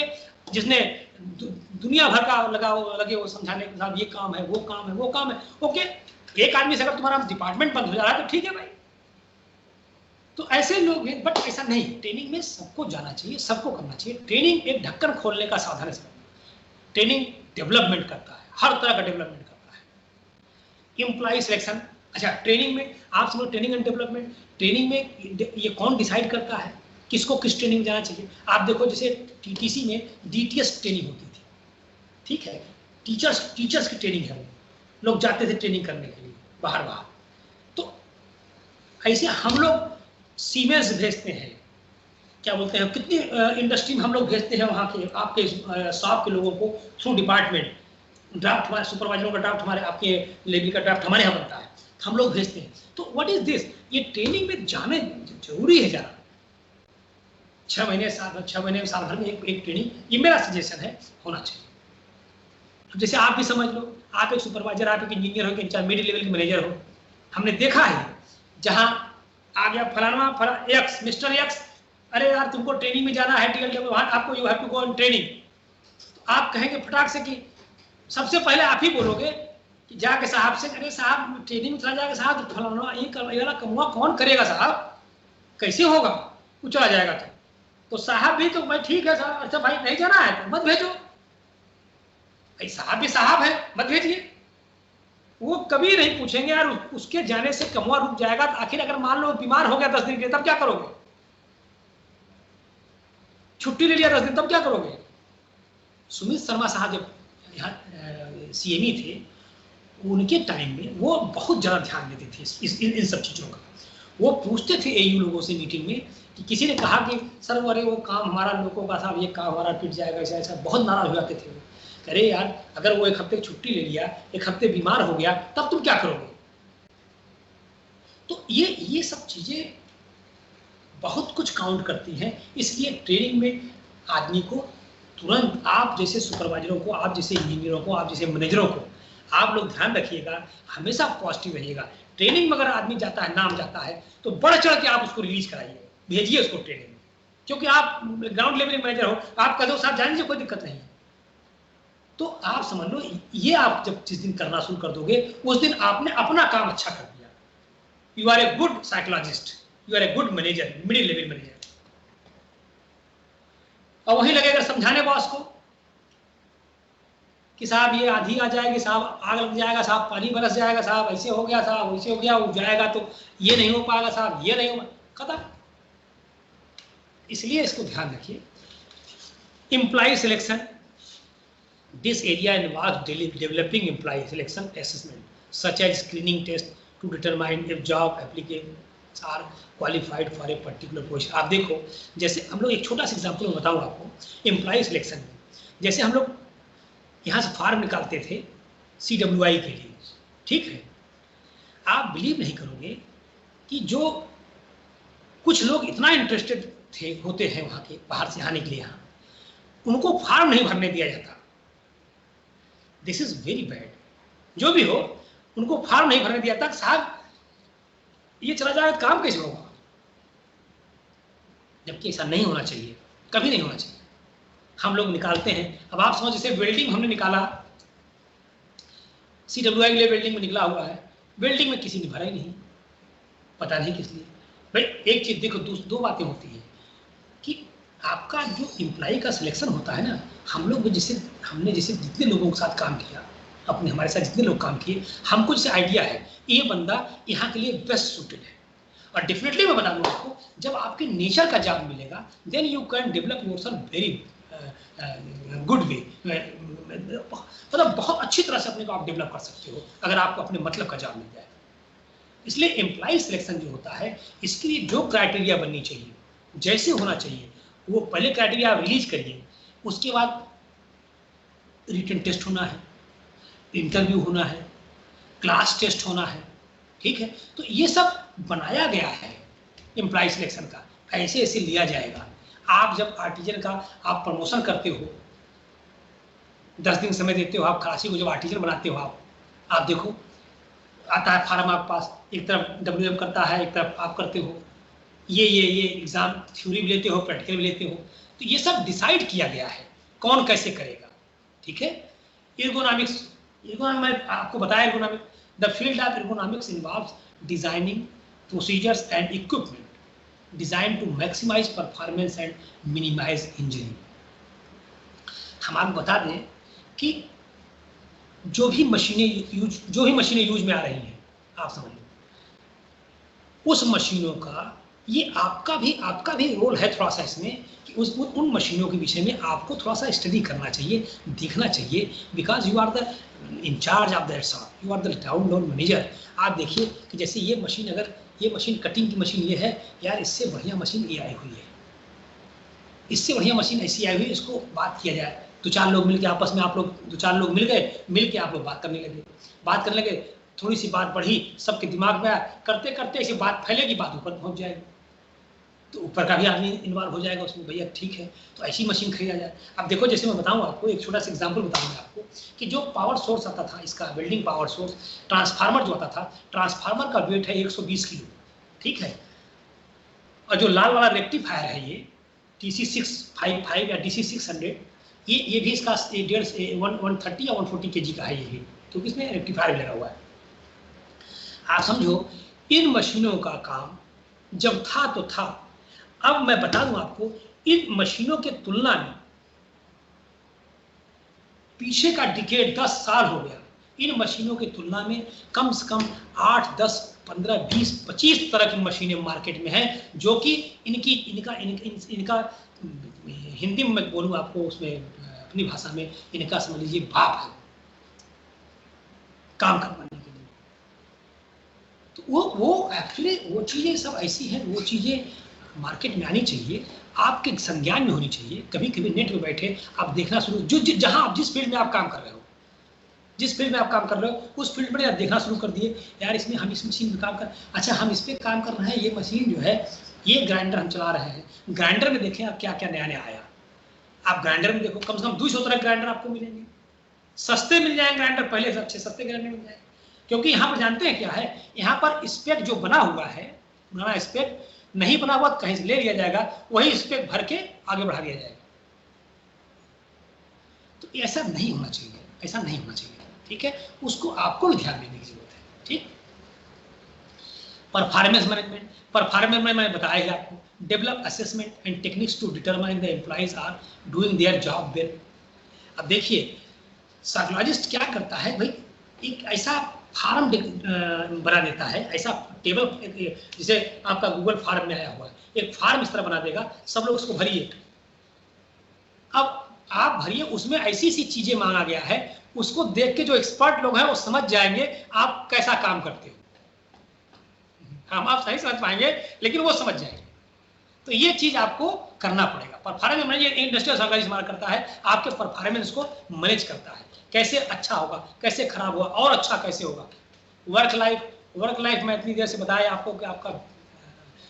जिसने दुनिया भर का लगे वो समझाने के साथ ये काम है वो काम है वो काम है ओके, एक आदमी से अगर तुम्हारा डिपार्टमेंट बंद हो जा रहा है तो ठीक है भाई। तो ऐसे लोग हैं, बट ऐसा नहीं, ट्रेनिंग में सबको जाना चाहिए, सबको करना चाहिए। ट्रेनिंग एक ढक्कन खोलने का साधन है, ट्रेनिंग डेवलपमेंट करता है, हर तरह का डेवलपमेंट करता है। एम्प्लॉय सिलेक्शन, अच्छा ट्रेनिंग में आप समझो ट्रेनिंग एंड डेवलपमेंट, ट्रेनिंग में ये कौन डिसाइड करता है किसको किस ट्रेनिंग में जाना चाहिए। आप देखो जैसे TTC में DTS ट्रेनिंग होती थी, ठीक है, टीचर्स की ट्रेनिंग है, लोग जाते थे ट्रेनिंग करने के लिए बाहर। तो ऐसे हम लोग सीमेंस भेजते हैं, क्या बोलते हैं, कितनी इंडस्ट्री में हम लोग भेजते हैं वहाँ के आपके शॉप के लोगों को थ्रू डिपार्टमेंट, ड्राफ्ट हमारे सुपरवाइजरों का ड्राफ्ट हमारे आपके लेवल का ड्राफ्ट हमारे यहाँ बनता है, हम लोग भेजते हैं। तो व्हाट इज दिस, ये ट्रेनिंग में जाने जरूरी है जाना, 6 महीने साल भर में एक ट्रेनिंग, ये मेरा सजेशन है, होना चाहिए। तो जैसे आप भी समझ लो, आप एक सुपरवाइजर, आप एक इंजीनियर हो, इंटरमीडिएट लेवल के मैनेजर हो, हमने देखा है जहां आ गया फलाना एक्स मिस्टर एक्स, अरे यार तुमको ट्रेनिंग में जाना है TLW, आपको you have to go on training, तो आप कहेंगे फटाक से कि सबसे पहले आप ही बोलोगे कि जाके साहब से, अरे साहब ट्रेनिंग में चला जाएगा साहब, फलाना ये वाला कमुआ कौन करेगा साहब, कैसे होगा, वो चला जाएगा तो साहब भी तो भाई ठीक है साहब, अच्छा भाई नहीं जाना है तो मत भेजो, भाई साहब भी साहब है मत भेजिए। वो कभी नहीं पूछेंगे यार उसके जाने से कमुआ रुक जाएगा, तो आखिर अगर मान लो बीमार हो गया 10 दिन के तब क्या करोगे, छुट्टी ले लिया 10 दिन तब क्या करोगे। सुमित शर्मा साहब जब यहाँ CME थे, उनके टाइम में वो बहुत ज्यादा ध्यान देते थे इन सब चीजों का। वो पूछते थे AU लोगों से मीटिंग में कि किसी ने कहा कि सर अरे वो काम हमारा लोगों का साहब, ये काम हमारा पिट जाएगा, ऐसा ऐसा, बहुत नाराज हो जाते थे वो। अरे यार अगर वो 1 हफ्ते छुट्टी ले लिया, 1 हफ्ते बीमार हो गया, तब तुम क्या करोगे। तो ये सब चीजें बहुत कुछ काउंट करती हैं, इसलिए ट्रेनिंग में आदमी को तुरंत, आप जैसे सुपरवाइजरों को, आप जैसे इंजीनियरों को, आप जैसे मैनेजरों को, आप लोग ध्यान रखिएगा, हमेशा पॉजिटिव रहिएगा। ट्रेनिंग में अगर आदमी जाता है, नाम जाता है, तो बढ़ चढ़ के आप उसको रिलीज कराइए, भेजिए उसको ट्रेनिंग में, क्योंकि आप ग्राउंड लेवल मैनेजर हो, आप कह दो साहब जाने से कोई दिक्कत नहीं। तो आप समझ लो, ये आप जब जिस दिन करना शुरू कर दोगे उस दिन आपने अपना काम अच्छा कर दिया। You are a good psychologist, you are a good manager, middle level manager. और वही लगेगा समझाने बॉस को कि साहब ये आंधी आ जाएगी, साहब आग लग जाएगा, साहब पानी बरस जाएगा, साहब ऐसे हो गया, साहब वैसे हो गया, वो जाएगा तो ये नहीं हो पाएगा, साहब ये नहीं हो, खत्म। इसलिए इसको ध्यान रखिए। Employ selection, this area involves developing employ selection assessment such as screening test to determine if job applicants are qualified for a particular position. आप देखो, जैसे हम लोग एक छोटा सा एग्जांपल बताऊं आपको एम्प्लॉय सिलेक्शन में। जैसे हम लोग यहाँ से फॉर्म निकालते थे CWI के लिए, ठीक है। आप बिलीव नहीं करोगे कि जो कुछ लोग इतना इंटरेस्टेड होते हैं वहाँ के बाहर से आने के लिए, यहाँ उनको फॉर्म नहीं भरने दिया जाता। This is very bad. जो भी हो, उनको फॉर्म नहीं भरने दिया जाता। साहब ये चला जाए तो काम कैसे होगा, जबकि ऐसा नहीं होना चाहिए, कभी नहीं होना चाहिए। हम लोग निकालते हैं, अब आप समझो जैसे वेल्डिंग हमने निकाला, CWI के लिए वेल्डिंग में निकला हुआ है, वेल्डिंग में किसी ने भरा ही नहीं, पता नहीं किस लिए। भाई एक चीज देखो, दो बातें होती है कि आपका जो एम्प्लॉय का सिलेक्शन होता है ना, हम लोग हमने जैसे जितने लोगों के साथ काम किया, अपने हमारे साथ जितने लोग काम किए, हमको जैसे आइडिया है ये बंदा यहाँ के लिए बेस्ट सूटेड है। और डेफिनेटली मैं बता दूँ आपको, जब आपके नेचर का जॉब मिलेगा then you can develop yourself very good way, मतलब बहुत अच्छी तरह से अपने को आप डेवलप कर सकते हो अगर आपको अपने मतलब का जॉब मिल जाए। इसलिए एम्प्लॉय सिलेक्शन जो होता है, इसके लिए जो क्राइटेरिया बननी चाहिए, जैसे होना चाहिए, वो पहले क्राइटेरिया आप रिलीज करिए। उसके बाद रिटन टेस्ट होना है, इंटरव्यू होना है, क्लास टेस्ट होना है, ठीक है। तो ये सब बनाया गया है एम्प्लॉय सिलेक्शन का, ऐसे ऐसे लिया जाएगा। आप जब आर्टिजन का आप प्रमोशन करते हो, 10 दिन समय देते हो, आप खलासी को जब आर्टिजन बनाते हो, आप देखो आता है फार्म आपके पास, एक तरफ WM करता है, एक तरफ आप करते हो, ये एग्जाम थ्योरी भी लेते हो, प्रैक्टिकल भी लेते हो। तो ये सब डिसाइड किया गया है कौन कैसे करेगा, ठीक है। एर्गोनॉमिक्स मैं आपको बताया, ergonomic the field of ergonomics involves designing procedures and equipment design to maximise performance and minimise injury. हम आपको बता दें कि जो भी मशीनें यूज में आ रही हैं, आप समझ लो उस मशीनों का ये आपका भी रोल है थोड़ा सा इसमें कि उन मशीनों के विषय में आपको थोड़ा सा स्टडी करना चाहिए, देखना चाहिए, because you are the incharge of that shop, you are the town manager. आप देखिए कि जैसे ये मशीन, अगर ये मशीन कटिंग की मशीन ये है यार, इससे बढ़िया मशीन ये आई हुई है, इससे बढ़िया मशीन ऐसी आई हुई है, इसको बात किया जाए। दो चार लोग मिलकर आपस में, आप लोग 2-4 लोग मिल के आप लोग बात करने लगे, थोड़ी सी बात बढ़ी, सबके दिमाग में आया, करते करते ऐसी बात फैलेगी, बात ऊपर पहुंच जाएगी, तो ऊपर का भी आदमी इन्वॉल्व हो जाएगा उसमें, भैया ठीक है तो ऐसी मशीन खरीदा जाए। अब देखो, जैसे मैं बताऊं आपको, एक छोटा सा एग्जांपल बताऊंगा आपको कि जो पावर सोर्स आता था इसका, वेल्डिंग पावर सोर्स, ट्रांसफार्मर जो आता था, ट्रांसफार्मर का वेट है 120 किलो, ठीक है। और जो लाल वाला रेक्टिफायर है ये TC655 या DC600, ये भी इसका 130 या 140 kg का है ये, क्योंकि इसमें रेक्टिफायर भी लगा हुआ है। आप समझो, इन मशीनों का काम जब था तो था, अब मैं बता दूं आपको, इन मशीनों के तुलना में पीछे का डिकेड 10 साल हो गया, इन मशीनों की तुलना में कम से कम 8, 10, 15, 20, 25 तरह की मशीनें मार्केट में हैं, जो कि इनका हिंदी में मैं बोलूँ आपको, उसमें अपनी भाषा में इनका समझ लीजिए बाप है काम करवाने के लिए। तो वो एक्चुअली वो चीज़ें सब ऐसी हैं, वो चीज़ें मार्केट में आनी चाहिए, आपके संज्ञान में होनी चाहिए। कभी कभी नेट पे बैठे आप देखना शुरू, जहां आप जिस फील्ड में आप काम कर रहे हो, उस फील्ड में आप देखना शुरू कर दिए, यार इसमें हम इस मशीन में काम कर, अच्छा हम इस पर काम कर रहे हैं, ये मशीन जो है, ये ग्राइंडर हम चला रहे हैं, ग्राइंडर में देखें आप क्या क्या नया नया आया। आप ग्राइंडर में देखो, कम से कम 200 तरह ग्राइंडर आपको मिलेंगे, सस्ते मिल जाएंगे ग्राइंडर, पहले से अच्छे सस्ते ग्राइंडर मिल जाएंगे। क्योंकि यहाँ पर जानते हैं क्या है, यहाँ पर स्पेक जो बना हुआ है, पुराना स्पेक, नहीं बना हुआ कहीं से ले लिया जाएगा, वही स्पेक भर के आगे बढ़ा दिया जाएगा। तो ऐसा नहीं होना चाहिए, ऐसा नहीं होना चाहिए, ठीक है। उसको आपको भी ध्यान देने की जरूरत है, ठीक। परफॉर्मेंस मैनेजमेंट मैंने बताया है आपको। Develop assessment and techniques to determine the employees are doing their job well. अब देखिए साइकोलॉजिस्ट क्या करता है भाई, एक ऐसा फार्म बना देता है, ऐसा टेबल, जैसे आपका गूगल फार्म में आया हुआ है, एक फार्म इस तरह बना देगा, सब लोग उसको भरिए। अब आप भरिए, उसमें ऐसी सी चीजें मांगा गया है, उसको देख के जो एक्सपर्ट लोग हैं वो समझ जाएंगे आप कैसा काम करते हो। हम आप सही समझ पाएंगे लेकिन वो समझ जाएंगे। तो ये चीज आपको करना पड़ेगा। परफॉर्मेंस मैनेजर इंडस्ट्रियल साइकोलॉजी हमारा करता है, आपके परफॉर्मेंस को मैनेज करता है, कैसे अच्छा होगा, कैसे खराब होगा, और अच्छा कैसे होगा। वर्क लाइफ में इतनी देर से बताया आपको कि आपका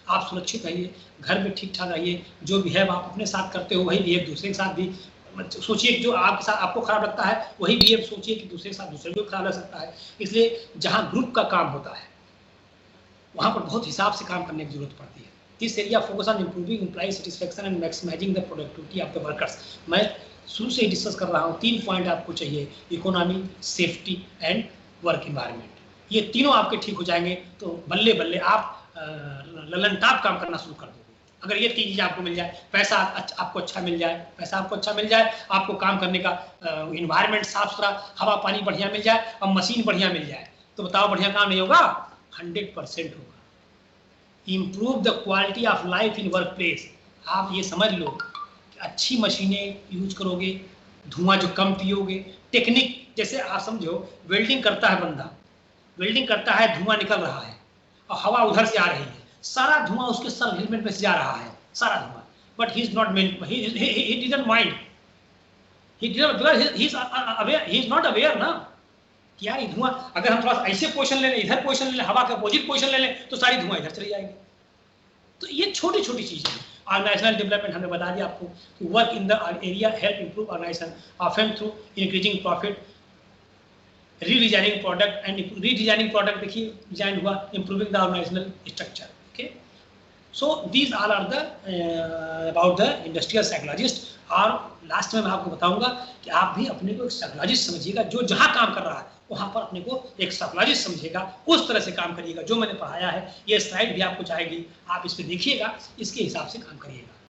आप सुरक्षित रहिए, घर में ठीक ठाक रहिए, जो बिहेव आप अपने साथ करते हो वही बिहेव दूसरे के साथ भी सोचिए। जो आपके साथ आपको खराब लगता है वही बिहेव सोचिए कि दूसरे के साथ दूसरे को खराब लग सकता है। इसलिए जहाँ ग्रुप का काम होता है वहाँ पर बहुत हिसाब से काम करने की जरूरत पड़ती है। This area focus on improving employ satisfaction and maximising the productivity of the workers. मैं शुरू से ही डिस्कस कर रहा हूँ, 3 पॉइंट आपको चाहिए, economy, safety and work environment. ये तीनों आपके ठीक हो जाएंगे तो बल्ले बल्ले आप ललनटाप काम करना शुरू कर दोगे। अगर ये 3 चीज़ आपको मिल जाए, पैसा आपको अच्छा मिल जाए, आपको काम करने का इन्वायरमेंट साफ सुथरा, हवा पानी बढ़िया मिल जाए और मशीन बढ़िया मिल जाए, तो बताओ बढ़िया काम नहीं होगा? 100% होगा। Improve the quality of life in work place. आप ये समझ लो कि अच्छी मशीनें यूज करोगे, धुआं जो कम पियोगे, टेक्निक जैसे आप समझो वेल्डिंग करता है बंदा, वेल्डिंग करता है, धुआं निकल रहा है और हवा उधर से आ रही है, सारा धुआं उसके सर हेलमेट में से जा रहा है, सारा धुआं, but he is not he didn't mind, he didn't, because he is not aware ना कि यार ये धुआं, अगर हम थोड़ा सा ऐसे पोजीशन ले लें, इधर पोजीशन ले लें, हवा का अपोजिट पोजीशन ले लें, तो सारी धुआं इधर चली जाएगी। तो ये छोटी छोटी चीजें हैं। ऑर्गेनाइजेशनल डेवलपमेंट हमने बता दिया आपको कि work in the area help improve organisation often through increasing profit, redesigning product देखिए डिजाइन हुआ, improving the organisational structure. Okay, so these all are the about the industrial psychologist. और लास्ट में मैं आपको बताऊंगा कि आप भी अपने को एक साइकोलॉजिस्ट समझिएगा, जो जहां काम कर रहा है वहां पर अपने को एक साइकोलॉजिस्ट समझिएगा, उस तरह से काम करिएगा जो मैंने पढ़ाया है। ये स्लाइड भी आपको चाहेगी, आप इस पर देखिएगा, इसके हिसाब से काम करिएगा।